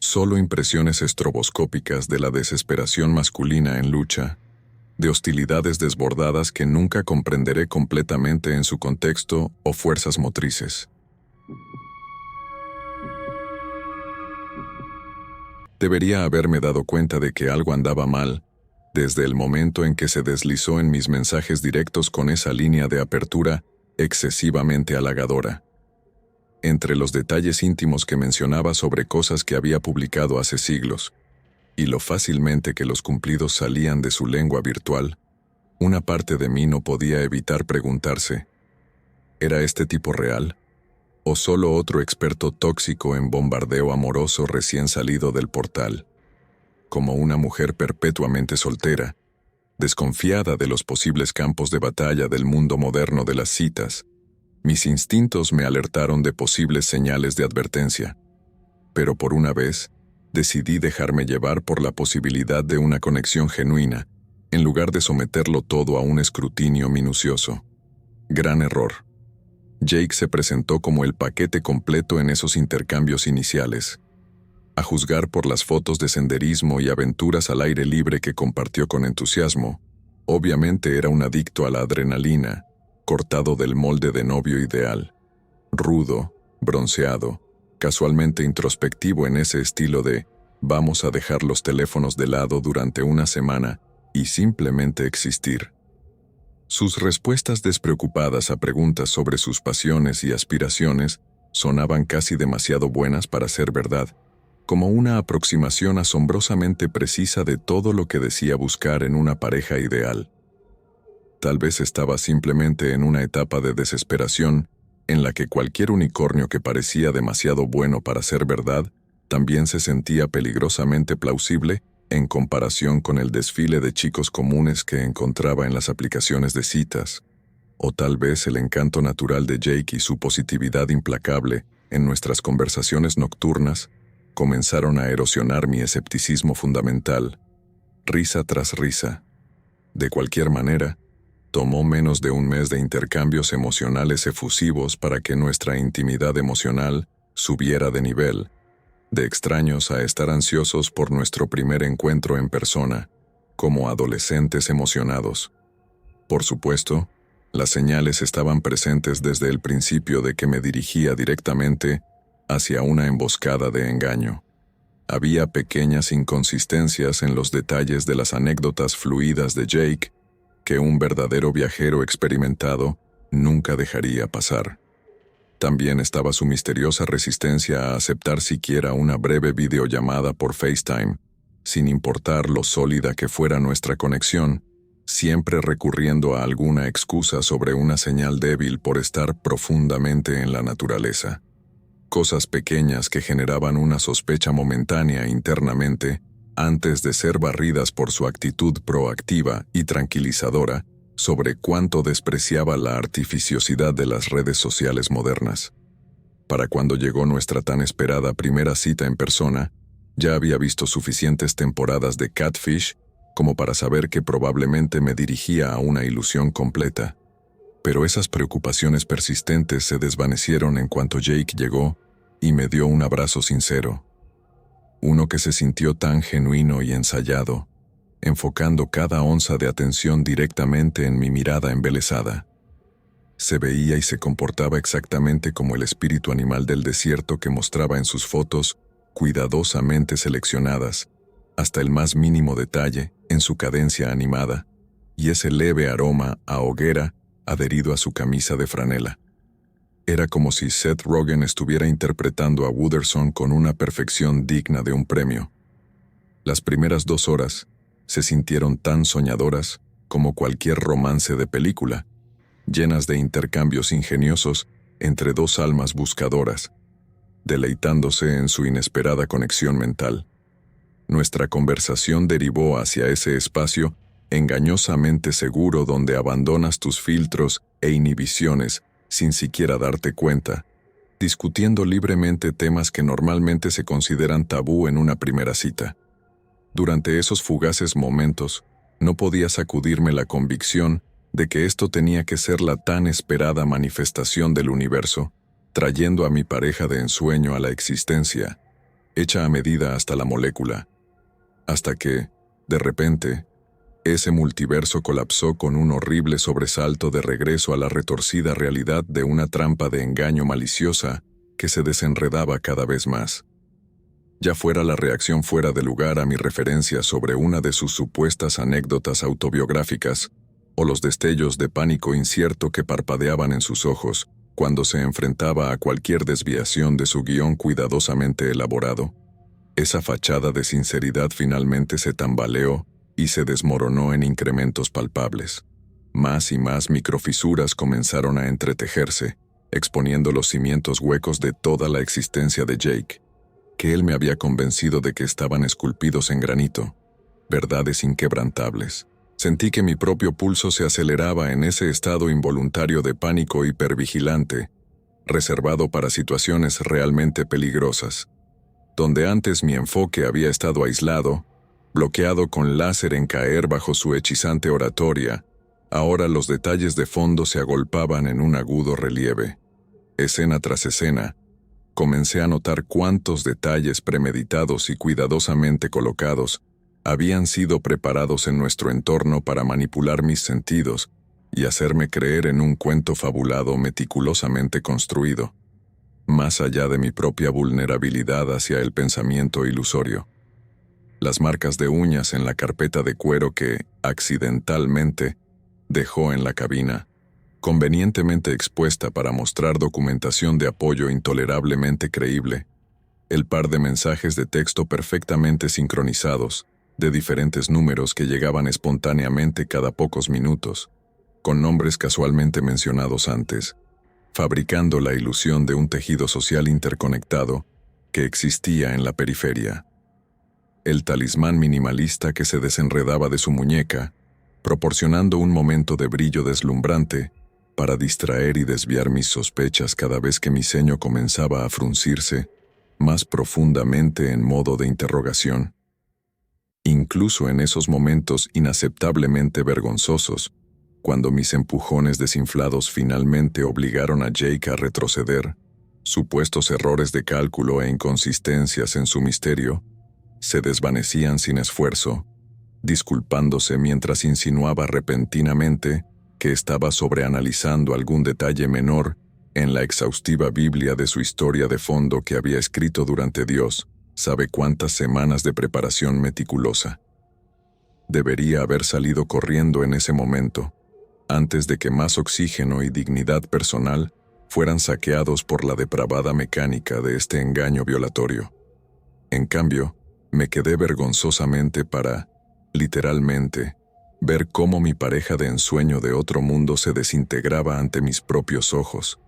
Solo impresiones estroboscópicas de la desesperación masculina en lucha, de hostilidades desbordadas que nunca comprenderé completamente en su contexto o fuerzas motrices. Debería haberme dado cuenta de que algo andaba mal, desde el momento en que se deslizó en mis mensajes directos con esa línea de apertura excesivamente halagadora. Entre los detalles íntimos que mencionaba sobre cosas que había publicado hace siglos, y lo fácilmente que los cumplidos salían de su lengua virtual, una parte de mí no podía evitar preguntarse, ¿era este tipo real? ¿O solo otro experto tóxico en bombardeo amoroso recién salido del portal? Como una mujer perpetuamente soltera, desconfiada de los posibles campos de batalla del mundo moderno de las citas, mis instintos me alertaron de posibles señales de advertencia. Pero por una vez, decidí dejarme llevar por la posibilidad de una conexión genuina, en lugar de someterlo todo a un escrutinio minucioso. Gran error. Jake se presentó como el paquete completo en esos intercambios iniciales. A juzgar por las fotos de senderismo y aventuras al aire libre que compartió con entusiasmo, obviamente era un adicto a la adrenalina, cortado del molde de novio ideal. Rudo, bronceado, casualmente introspectivo en ese estilo de «vamos a dejar los teléfonos de lado durante una semana y simplemente existir». Sus respuestas despreocupadas a preguntas sobre sus pasiones y aspiraciones sonaban casi demasiado buenas para ser verdad, como una aproximación asombrosamente precisa de todo lo que decía buscar en una pareja ideal. Tal vez estaba simplemente en una etapa de desesperación en la que cualquier unicornio que parecía demasiado bueno para ser verdad también se sentía peligrosamente plausible en comparación con el desfile de chicos comunes que encontraba en las aplicaciones de citas, o tal vez el encanto natural de Jake y su positividad implacable en nuestras conversaciones nocturnas comenzaron a erosionar mi escepticismo fundamental, risa tras risa. De cualquier manera, tomó menos de un mes de intercambios emocionales efusivos para que nuestra intimidad emocional subiera de nivel, de extraños a estar ansiosos por nuestro primer encuentro en persona, como adolescentes emocionados. Por supuesto, las señales estaban presentes desde el principio de que me dirigía directamente hacia una emboscada de engaño. Había pequeñas inconsistencias en los detalles de las anécdotas fluidas de Jake que un verdadero viajero experimentado nunca dejaría pasar. También estaba su misteriosa resistencia a aceptar siquiera una breve videollamada por FaceTime, sin importar lo sólida que fuera nuestra conexión, siempre recurriendo a alguna excusa sobre una señal débil por estar profundamente en la naturaleza. Cosas pequeñas que generaban una sospecha momentánea internamente antes de ser barridas por su actitud proactiva y tranquilizadora sobre cuánto despreciaba la artificiosidad de las redes sociales modernas. Para cuando llegó nuestra tan esperada primera cita en persona, ya había visto suficientes temporadas de Catfish como para saber que probablemente me dirigía a una ilusión completa. Pero esas preocupaciones persistentes se desvanecieron en cuanto Jake llegó y me dio un abrazo sincero. Uno que se sintió tan genuino y ensayado, enfocando cada onza de atención directamente en mi mirada embelesada. Se veía y se comportaba exactamente como el espíritu animal del desierto que mostraba en sus fotos, cuidadosamente seleccionadas, hasta el más mínimo detalle, en su cadencia animada, y ese leve aroma a hoguera adherido a su camisa de franela. Era como si Seth Rogen estuviera interpretando a Wooderson con una perfección digna de un premio. Las primeras 2 horas se sintieron tan soñadoras como cualquier romance de película, llenas de intercambios ingeniosos entre 2 almas buscadoras, deleitándose en su inesperada conexión mental. Nuestra conversación derivó hacia ese espacio engañosamente seguro donde abandonas tus filtros e inhibiciones sin siquiera darte cuenta, discutiendo libremente temas que normalmente se consideran tabú en una primera cita. Durante esos fugaces momentos, no podía sacudirme la convicción de que esto tenía que ser la tan esperada manifestación del universo, trayendo a mi pareja de ensueño a la existencia, hecha a medida hasta la molécula, hasta que, de repente, ese multiverso colapsó con un horrible sobresalto de regreso a la retorcida realidad de una trampa de engaño maliciosa que se desenredaba cada vez más. Ya fuera la reacción fuera de lugar a mi referencia sobre una de sus supuestas anécdotas autobiográficas, o los destellos de pánico incierto que parpadeaban en sus ojos cuando se enfrentaba a cualquier desviación de su guión cuidadosamente elaborado, esa fachada de sinceridad finalmente se tambaleó y se desmoronó en incrementos palpables. Más y más microfisuras comenzaron a entretejerse, exponiendo los cimientos huecos de toda la existencia de Jake, que él me había convencido de que estaban esculpidos en granito, verdades inquebrantables. Sentí que mi propio pulso se aceleraba en ese estado involuntario de pánico hipervigilante, reservado para situaciones realmente peligrosas. Donde antes mi enfoque había estado aislado, bloqueado con láser en caer bajo su hechizante oratoria, ahora los detalles de fondo se agolpaban en un agudo relieve. Escena tras escena, comencé a notar cuántos detalles premeditados y cuidadosamente colocados habían sido preparados en nuestro entorno para manipular mis sentidos y hacerme creer en un cuento fabulado meticulosamente construido, más allá de mi propia vulnerabilidad hacia el pensamiento ilusorio. Las marcas de uñas en la carpeta de cuero que, accidentalmente, dejó en la cabina, convenientemente expuesta para mostrar documentación de apoyo intolerablemente creíble, el par de mensajes de texto perfectamente sincronizados, de diferentes números que llegaban espontáneamente cada pocos minutos, con nombres casualmente mencionados antes, fabricando la ilusión de un tejido social interconectado que existía en la periferia. El talismán minimalista que se desenredaba de su muñeca, proporcionando un momento de brillo deslumbrante para distraer y desviar mis sospechas cada vez que mi ceño comenzaba a fruncirse más profundamente en modo de interrogación. Incluso en esos momentos inaceptablemente vergonzosos, cuando mis empujones desinflados finalmente obligaron a Jake a retroceder, supuestos errores de cálculo e inconsistencias en su misterio se desvanecían sin esfuerzo, disculpándose mientras insinuaba repentinamente que estaba sobreanalizando algún detalle menor en la exhaustiva Biblia de su historia de fondo que había escrito durante Dios sabe cuántas semanas de preparación meticulosa. Debería haber salido corriendo en ese momento, antes de que más oxígeno y dignidad personal fueran saqueados por la depravada mecánica de este engaño violatorio. En cambio, me quedé vergonzosamente para, literalmente, ver cómo mi pareja de ensueño de otro mundo se desintegraba ante mis propios ojos,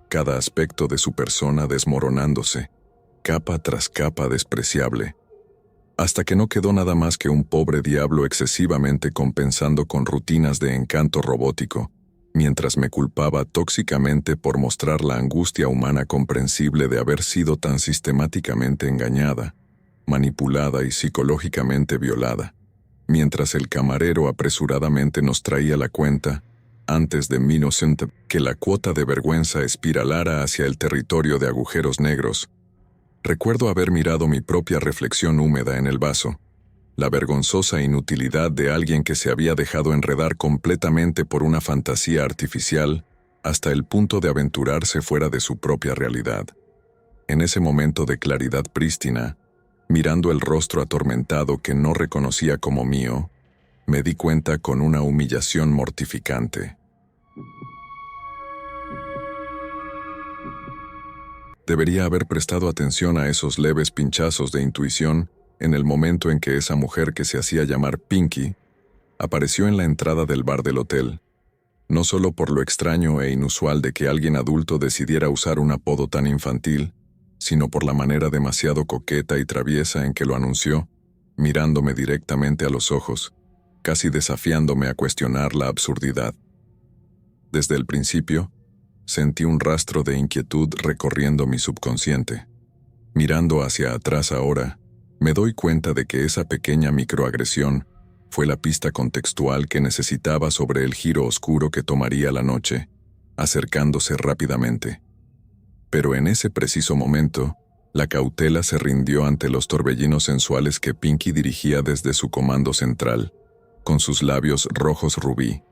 cada aspecto de su persona desmoronándose, capa tras capa despreciable, hasta que no quedó nada más que un pobre diablo excesivamente compensando con rutinas de encanto robótico, mientras me culpaba tóxicamente por mostrar la angustia humana comprensible de haber sido tan sistemáticamente engañada, manipulada y psicológicamente violada, mientras el camarero apresuradamente nos traía la cuenta, antes de mí que la cuota de vergüenza espiralara hacia el territorio de agujeros negros. Recuerdo haber mirado mi propia reflexión húmeda en el vaso, la vergonzosa inutilidad de alguien que se había dejado enredar completamente por una fantasía artificial hasta el punto de aventurarse fuera de su propia realidad. En ese momento de claridad prístina, mirando el rostro atormentado que no reconocía como mío, me di cuenta con una humillación mortificante. Debería haber prestado atención a esos leves pinchazos de intuición en el momento en que esa mujer que se hacía llamar Pinky apareció en la entrada del bar del hotel, no solo por lo extraño e inusual de que alguien adulto decidiera usar un apodo tan infantil, sino por la manera demasiado coqueta y traviesa en que lo anunció, mirándome directamente a los ojos, casi desafiándome a cuestionar la absurdidad. Desde el principio, sentí un rastro de inquietud recorriendo mi subconsciente. Mirando hacia atrás ahora, me doy cuenta de que esa pequeña microagresión fue la pista contextual que necesitaba sobre el giro oscuro que tomaría la noche, acercándose rápidamente. Pero en ese preciso momento, La cautela se rindió ante los torbellinos sensuales que Pinky dirigía desde su comando central, con sus labios rojos rubí.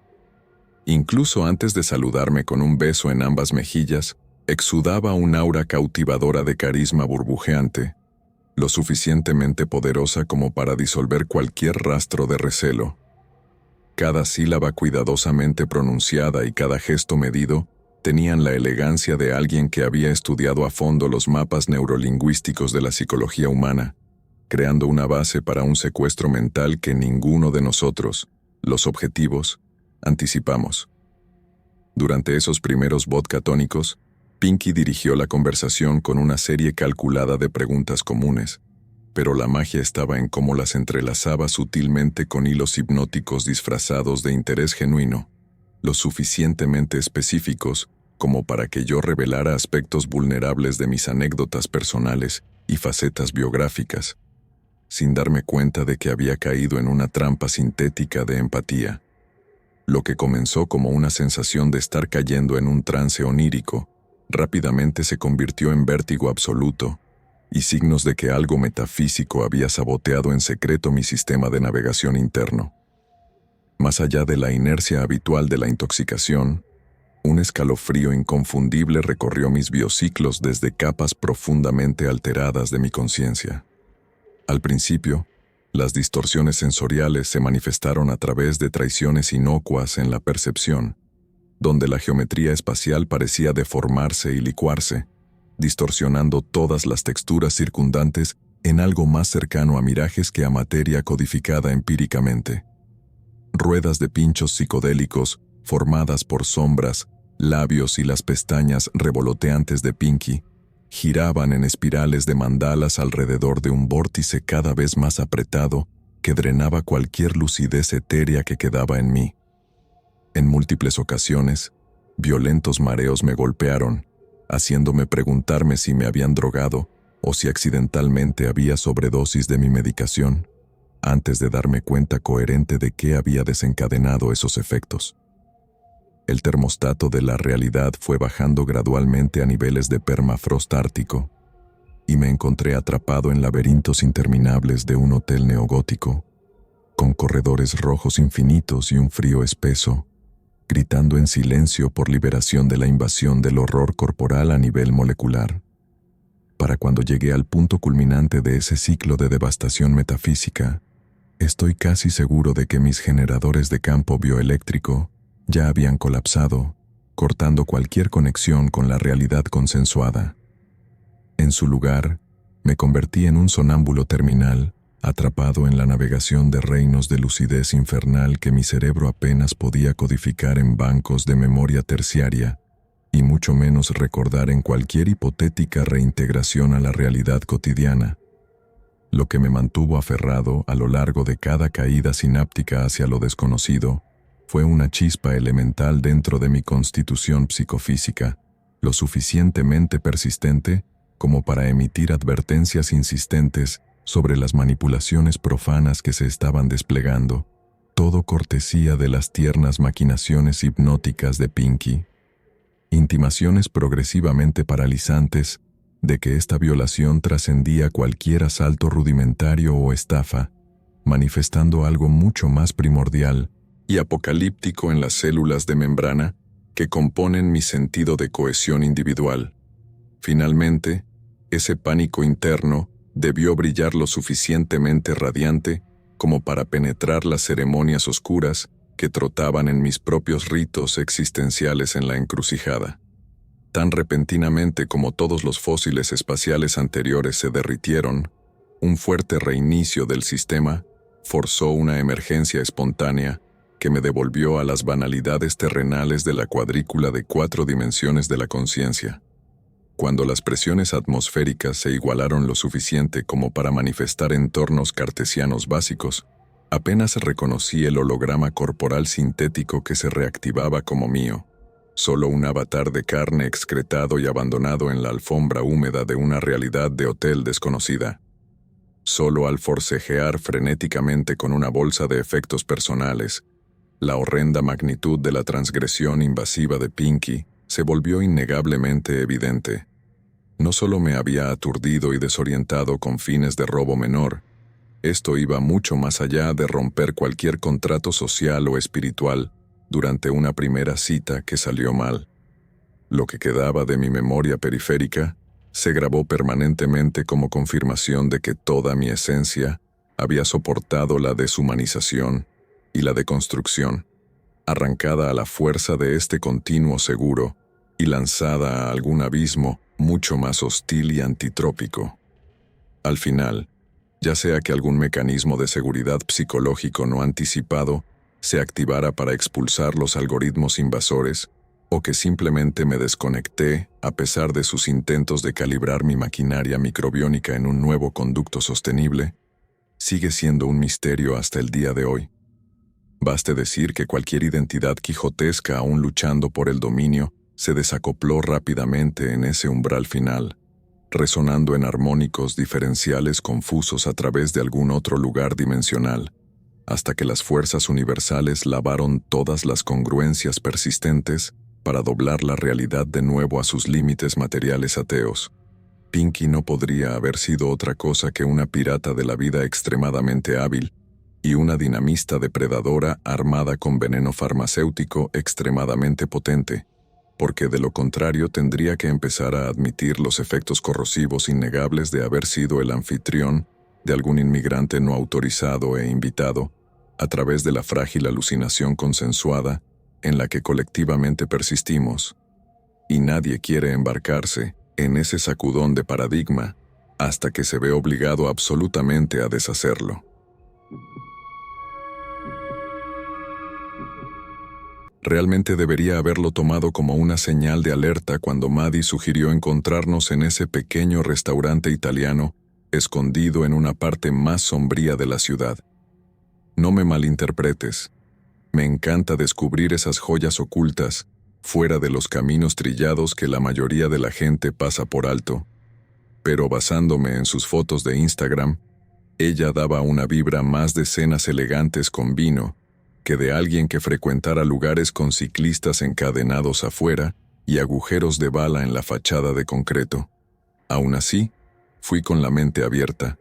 Incluso antes de saludarme con un beso en ambas mejillas, exudaba un aura cautivadora de carisma burbujeante, lo suficientemente poderosa como para disolver cualquier rastro de recelo. Cada sílaba cuidadosamente pronunciada y cada gesto medido tenían la elegancia de alguien que había estudiado a fondo los mapas neurolingüísticos de la psicología humana, creando una base para un secuestro mental que ninguno de nosotros, los objetivos, anticipamos. Durante esos primeros vodka tónicos, Pinky dirigió la conversación con una serie calculada de preguntas comunes, pero la magia estaba en cómo las entrelazaba sutilmente con hilos hipnóticos disfrazados de interés genuino, lo suficientemente específicos como para que yo revelara aspectos vulnerables de mis anécdotas personales y facetas biográficas, sin darme cuenta de que había caído en una trampa sintética de empatía. Lo que comenzó como una sensación de estar cayendo en un trance onírico, rápidamente se convirtió en vértigo absoluto, y signos de que algo metafísico había saboteado en secreto mi sistema de navegación interno. Más allá de la inercia habitual de la intoxicación, un escalofrío inconfundible recorrió mis biociclos desde capas profundamente alteradas de mi conciencia. Al principio, las distorsiones sensoriales se manifestaron a través de traiciones inocuas en la percepción, donde la geometría espacial parecía deformarse y licuarse, distorsionando todas las texturas circundantes en algo más cercano a mirajes que a materia codificada empíricamente. Ruedas de pinchos psicodélicos, formadas por sombras, labios y las pestañas revoloteantes de Pinky, giraban en espirales de mandalas alrededor de un vórtice cada vez más apretado que drenaba cualquier lucidez etérea que quedaba en mí. En múltiples ocasiones, violentos mareos me golpearon, haciéndome preguntarme si me habían drogado o si accidentalmente había sobredosis de mi medicación, antes de darme cuenta coherente de qué había desencadenado esos efectos. El termostato de la realidad fue bajando gradualmente a niveles de permafrost ártico, y me encontré atrapado en laberintos interminables de un hotel neogótico, con corredores rojos infinitos y un frío espeso, gritando en silencio por liberación de la invasión del horror corporal a nivel molecular. Para cuando llegué al punto culminante de ese ciclo de devastación metafísica, estoy casi seguro de que mis generadores de campo bioeléctrico ya habían colapsado, cortando cualquier conexión con la realidad consensuada. En su lugar, me convertí en un sonámbulo terminal, atrapado en la navegación de reinos de lucidez infernal que mi cerebro apenas podía codificar en bancos de memoria terciaria, y mucho menos recordar en cualquier hipotética reintegración a la realidad cotidiana. Lo que me mantuvo aferrado a lo largo de cada caída sináptica hacia lo desconocido fue una chispa elemental dentro de mi constitución psicofísica, lo suficientemente persistente como para emitir advertencias insistentes sobre las manipulaciones profanas que se estaban desplegando, todo cortesía de las tiernas maquinaciones hipnóticas de Pinky. Intimaciones progresivamente paralizantes de que esta violación trascendía cualquier asalto rudimentario o estafa, manifestando algo mucho más primordial y apocalíptico en las células de membrana que componen mi sentido de cohesión individual. Finalmente, ese pánico interno debió brillar lo suficientemente radiante como para penetrar las ceremonias oscuras que trotaban en mis propios ritos existenciales en la encrucijada. Tan repentinamente como todos los fósiles espaciales anteriores se derritieron, un fuerte reinicio del sistema forzó una emergencia espontánea que me devolvió a las banalidades terrenales de la cuadrícula de 4 dimensiones de la conciencia. Cuando las presiones atmosféricas se igualaron lo suficiente como para manifestar entornos cartesianos básicos, apenas reconocí el holograma corporal sintético que se reactivaba como mío, solo un avatar de carne excretado y abandonado en la alfombra húmeda de una realidad de hotel desconocida. Solo al forcejear frenéticamente con una bolsa de efectos personales, la horrenda magnitud de la transgresión invasiva de Pinky se volvió innegablemente evidente. No solo me había aturdido y desorientado con fines de robo menor, esto iba mucho más allá de romper cualquier contrato social o espiritual durante una primera cita que salió mal. Lo que quedaba de mi memoria periférica se grabó permanentemente como confirmación de que toda mi esencia había soportado la deshumanización y la deconstrucción, arrancada a la fuerza de este continuo seguro y lanzada a algún abismo mucho más hostil y antitrópico. Al final, ya sea que algún mecanismo de seguridad psicológico no anticipado se activara para expulsar los algoritmos invasores, o que simplemente me desconecté a pesar de sus intentos de calibrar mi maquinaria microbiónica en un nuevo conducto sostenible, sigue siendo un misterio hasta el día de hoy. Baste decir que cualquier identidad quijotesca aún luchando por el dominio se desacopló rápidamente en ese umbral final, resonando en armónicos diferenciales confusos a través de algún otro lugar dimensional, hasta que las fuerzas universales lavaron todas las congruencias persistentes para doblar la realidad de nuevo a sus límites materiales ateos. Pinky no podría haber sido otra cosa que una pirata de la vida extremadamente hábil y una dinamista depredadora armada con veneno farmacéutico extremadamente potente, porque de lo contrario tendría que empezar a admitir los efectos corrosivos innegables de haber sido el anfitrión de algún inmigrante no autorizado e invitado, a través de la frágil alucinación consensuada en la que colectivamente persistimos, y nadie quiere embarcarse en ese sacudón de paradigma hasta que se ve obligado absolutamente a deshacerlo. Realmente debería haberlo tomado como una señal de alerta cuando Maddie sugirió encontrarnos en ese pequeño restaurante italiano escondido en una parte más sombría de la ciudad. No me malinterpretes. Me encanta descubrir esas joyas ocultas, fuera de los caminos trillados que la mayoría de la gente pasa por alto. Pero basándome en sus fotos de Instagram, ella daba una vibra más de cenas elegantes con vino que de alguien que frecuentara lugares con ciclistas encadenados afuera y agujeros de bala en la fachada de concreto. Aún así, fui con la mente abierta.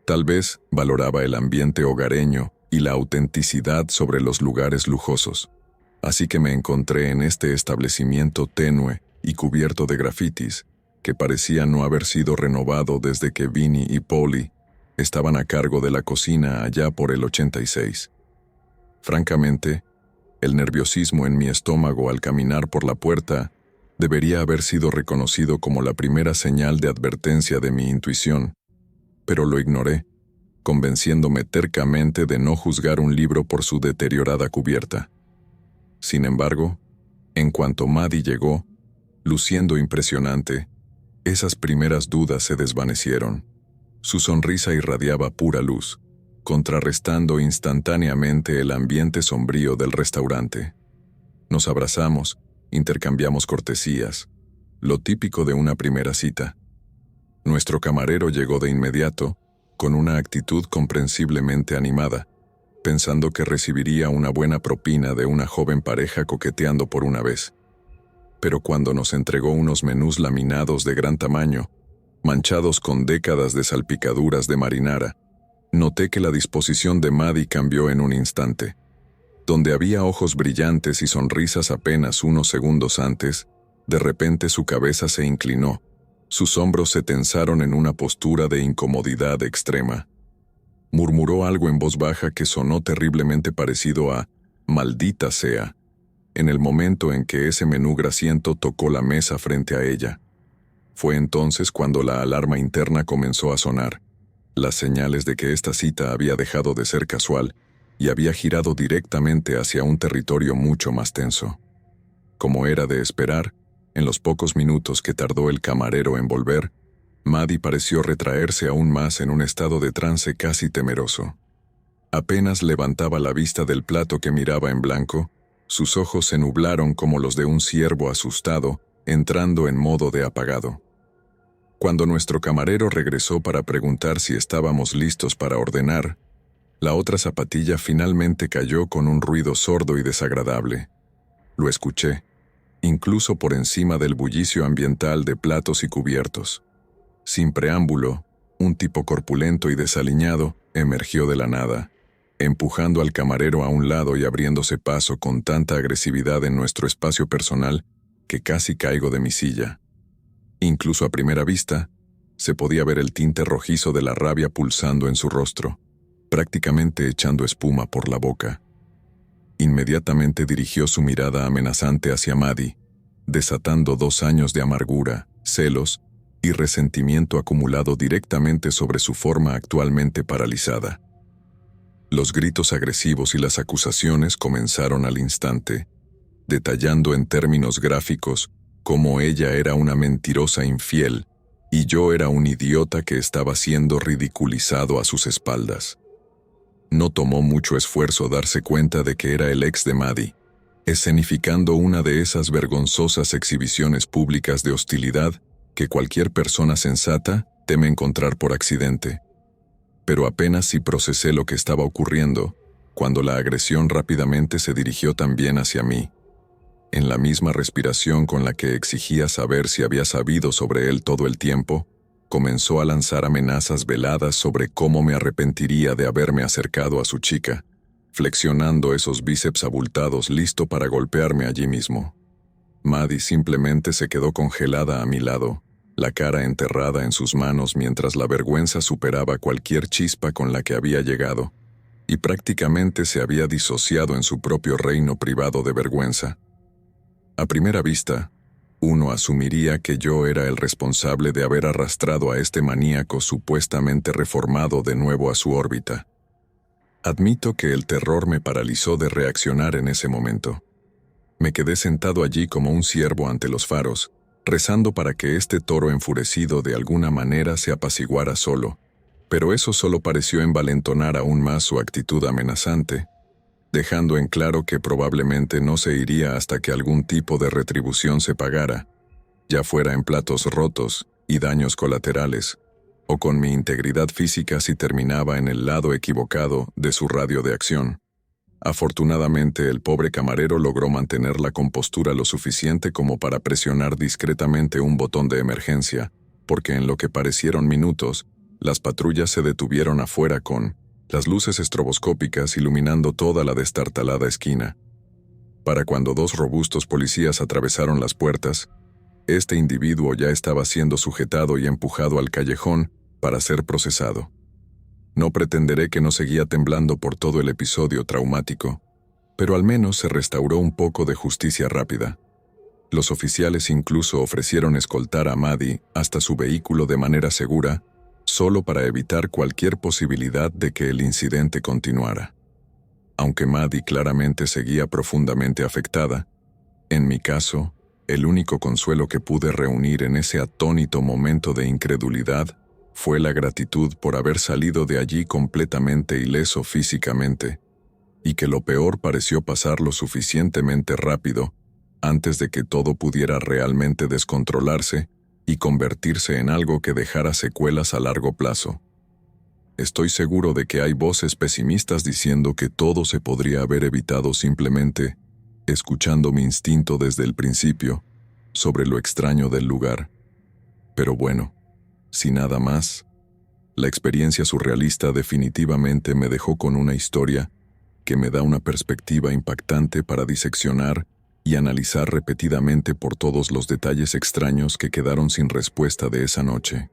Tal vez valoraba el ambiente hogareño y la autenticidad sobre los lugares lujosos. Así que me encontré en este establecimiento tenue y cubierto de grafitis, que parecía no haber sido renovado desde que Vinny y Polly estaban a cargo de la cocina allá por el 86. Francamente, el nerviosismo en mi estómago al caminar por la puerta debería haber sido reconocido como la primera señal de advertencia de mi intuición, pero lo ignoré, convenciéndome tercamente de no juzgar un libro por su deteriorada cubierta. Sin embargo, en cuanto Maddie llegó, luciendo impresionante, esas primeras dudas se desvanecieron. Su sonrisa irradiaba pura luz, contrarrestando instantáneamente el ambiente sombrío del restaurante. Nos abrazamos, intercambiamos cortesías, lo típico de una primera cita. Nuestro camarero llegó de inmediato, con una actitud comprensiblemente animada, pensando que recibiría una buena propina de una joven pareja coqueteando por una vez. Pero cuando nos entregó unos menús laminados de gran tamaño, manchados con décadas de salpicaduras de marinara, noté que la disposición de Maddie cambió en un instante. Donde había ojos brillantes y sonrisas apenas unos segundos antes, de repente su cabeza se inclinó, sus hombros se tensaron en una postura de incomodidad extrema. Murmuró algo en voz baja que sonó terriblemente parecido a «maldita sea», en el momento en que ese menú grasiento tocó la mesa frente a ella. Fue entonces cuando la alarma interna comenzó a sonar, las señales de que esta cita había dejado de ser casual y había girado directamente hacia un territorio mucho más tenso. Como era de esperar, en los pocos minutos que tardó el camarero en volver, Maddie pareció retraerse aún más en un estado de trance casi temeroso. Apenas levantaba la vista del plato que miraba en blanco, sus ojos se nublaron como los de un ciervo asustado, entrando en modo de apagado. Cuando nuestro camarero regresó para preguntar si estábamos listos para ordenar, la otra zapatilla finalmente cayó con un ruido sordo y desagradable. Lo escuché, incluso por encima del bullicio ambiental de platos y cubiertos. Sin preámbulo, un tipo corpulento y desaliñado emergió de la nada, empujando al camarero a un lado y abriéndose paso con tanta agresividad en nuestro espacio personal que casi caigo de mi silla. Incluso a primera vista, se podía ver el tinte rojizo de la rabia pulsando en su rostro, prácticamente echando espuma por la boca. Inmediatamente dirigió su mirada amenazante hacia Maddie, desatando 2 años de amargura, celos y resentimiento acumulado directamente sobre su forma actualmente paralizada. Los gritos agresivos y las acusaciones comenzaron al instante, detallando en términos gráficos cómo ella era una mentirosa infiel y yo era un idiota que estaba siendo ridiculizado a sus espaldas. No tomó mucho esfuerzo darse cuenta de que era el ex de Maddie, escenificando una de esas vergonzosas exhibiciones públicas de hostilidad que cualquier persona sensata teme encontrar por accidente. Pero apenas si procesé lo que estaba ocurriendo, cuando la agresión rápidamente se dirigió también hacia mí. En la misma respiración con la que exigía saber si había sabido sobre él todo el tiempo, comenzó a lanzar amenazas veladas sobre cómo me arrepentiría de haberme acercado a su chica, flexionando esos bíceps abultados listo para golpearme allí mismo. Maddie simplemente se quedó congelada a mi lado, la cara enterrada en sus manos mientras la vergüenza superaba cualquier chispa con la que había llegado, y prácticamente se había disociado en su propio reino privado de vergüenza. A primera vista, uno asumiría que yo era el responsable de haber arrastrado a este maníaco supuestamente reformado de nuevo a su órbita. Admito que el terror me paralizó de reaccionar en ese momento. Me quedé sentado allí como un ciervo ante los faros, rezando para que este toro enfurecido de alguna manera se apaciguara solo, pero eso solo pareció envalentonar aún más su actitud amenazante, dejando en claro que probablemente no se iría hasta que algún tipo de retribución se pagara, ya fuera en platos rotos y daños colaterales, o con mi integridad física si terminaba en el lado equivocado de su radio de acción. Afortunadamente, el pobre camarero logró mantener la compostura lo suficiente como para presionar discretamente un botón de emergencia, porque en lo que parecieron minutos, las patrullas se detuvieron afuera con las luces estroboscópicas iluminando toda la destartalada esquina. Para cuando 2 robustos policías atravesaron las puertas, este individuo ya estaba siendo sujetado y empujado al callejón para ser procesado. No pretenderé que no seguía temblando por todo el episodio traumático, pero al menos se restauró un poco de justicia rápida. Los oficiales incluso ofrecieron escoltar a Maddie hasta su vehículo de manera segura, solo para evitar cualquier posibilidad de que el incidente continuara. Aunque Maddie claramente seguía profundamente afectada, en mi caso, el único consuelo que pude reunir en ese atónito momento de incredulidad fue la gratitud por haber salido de allí completamente ileso físicamente, y que lo peor pareció pasar lo suficientemente rápido antes de que todo pudiera realmente descontrolarse y convertirse en algo que dejara secuelas a largo plazo. Estoy seguro de que hay voces pesimistas diciendo que todo se podría haber evitado simplemente escuchando mi instinto desde el principio sobre lo extraño del lugar. Pero bueno, si nada más, la experiencia surrealista definitivamente me dejó con una historia que me da una perspectiva impactante para diseccionar y analizar repetidamente por todos los detalles extraños que quedaron sin respuesta de esa noche.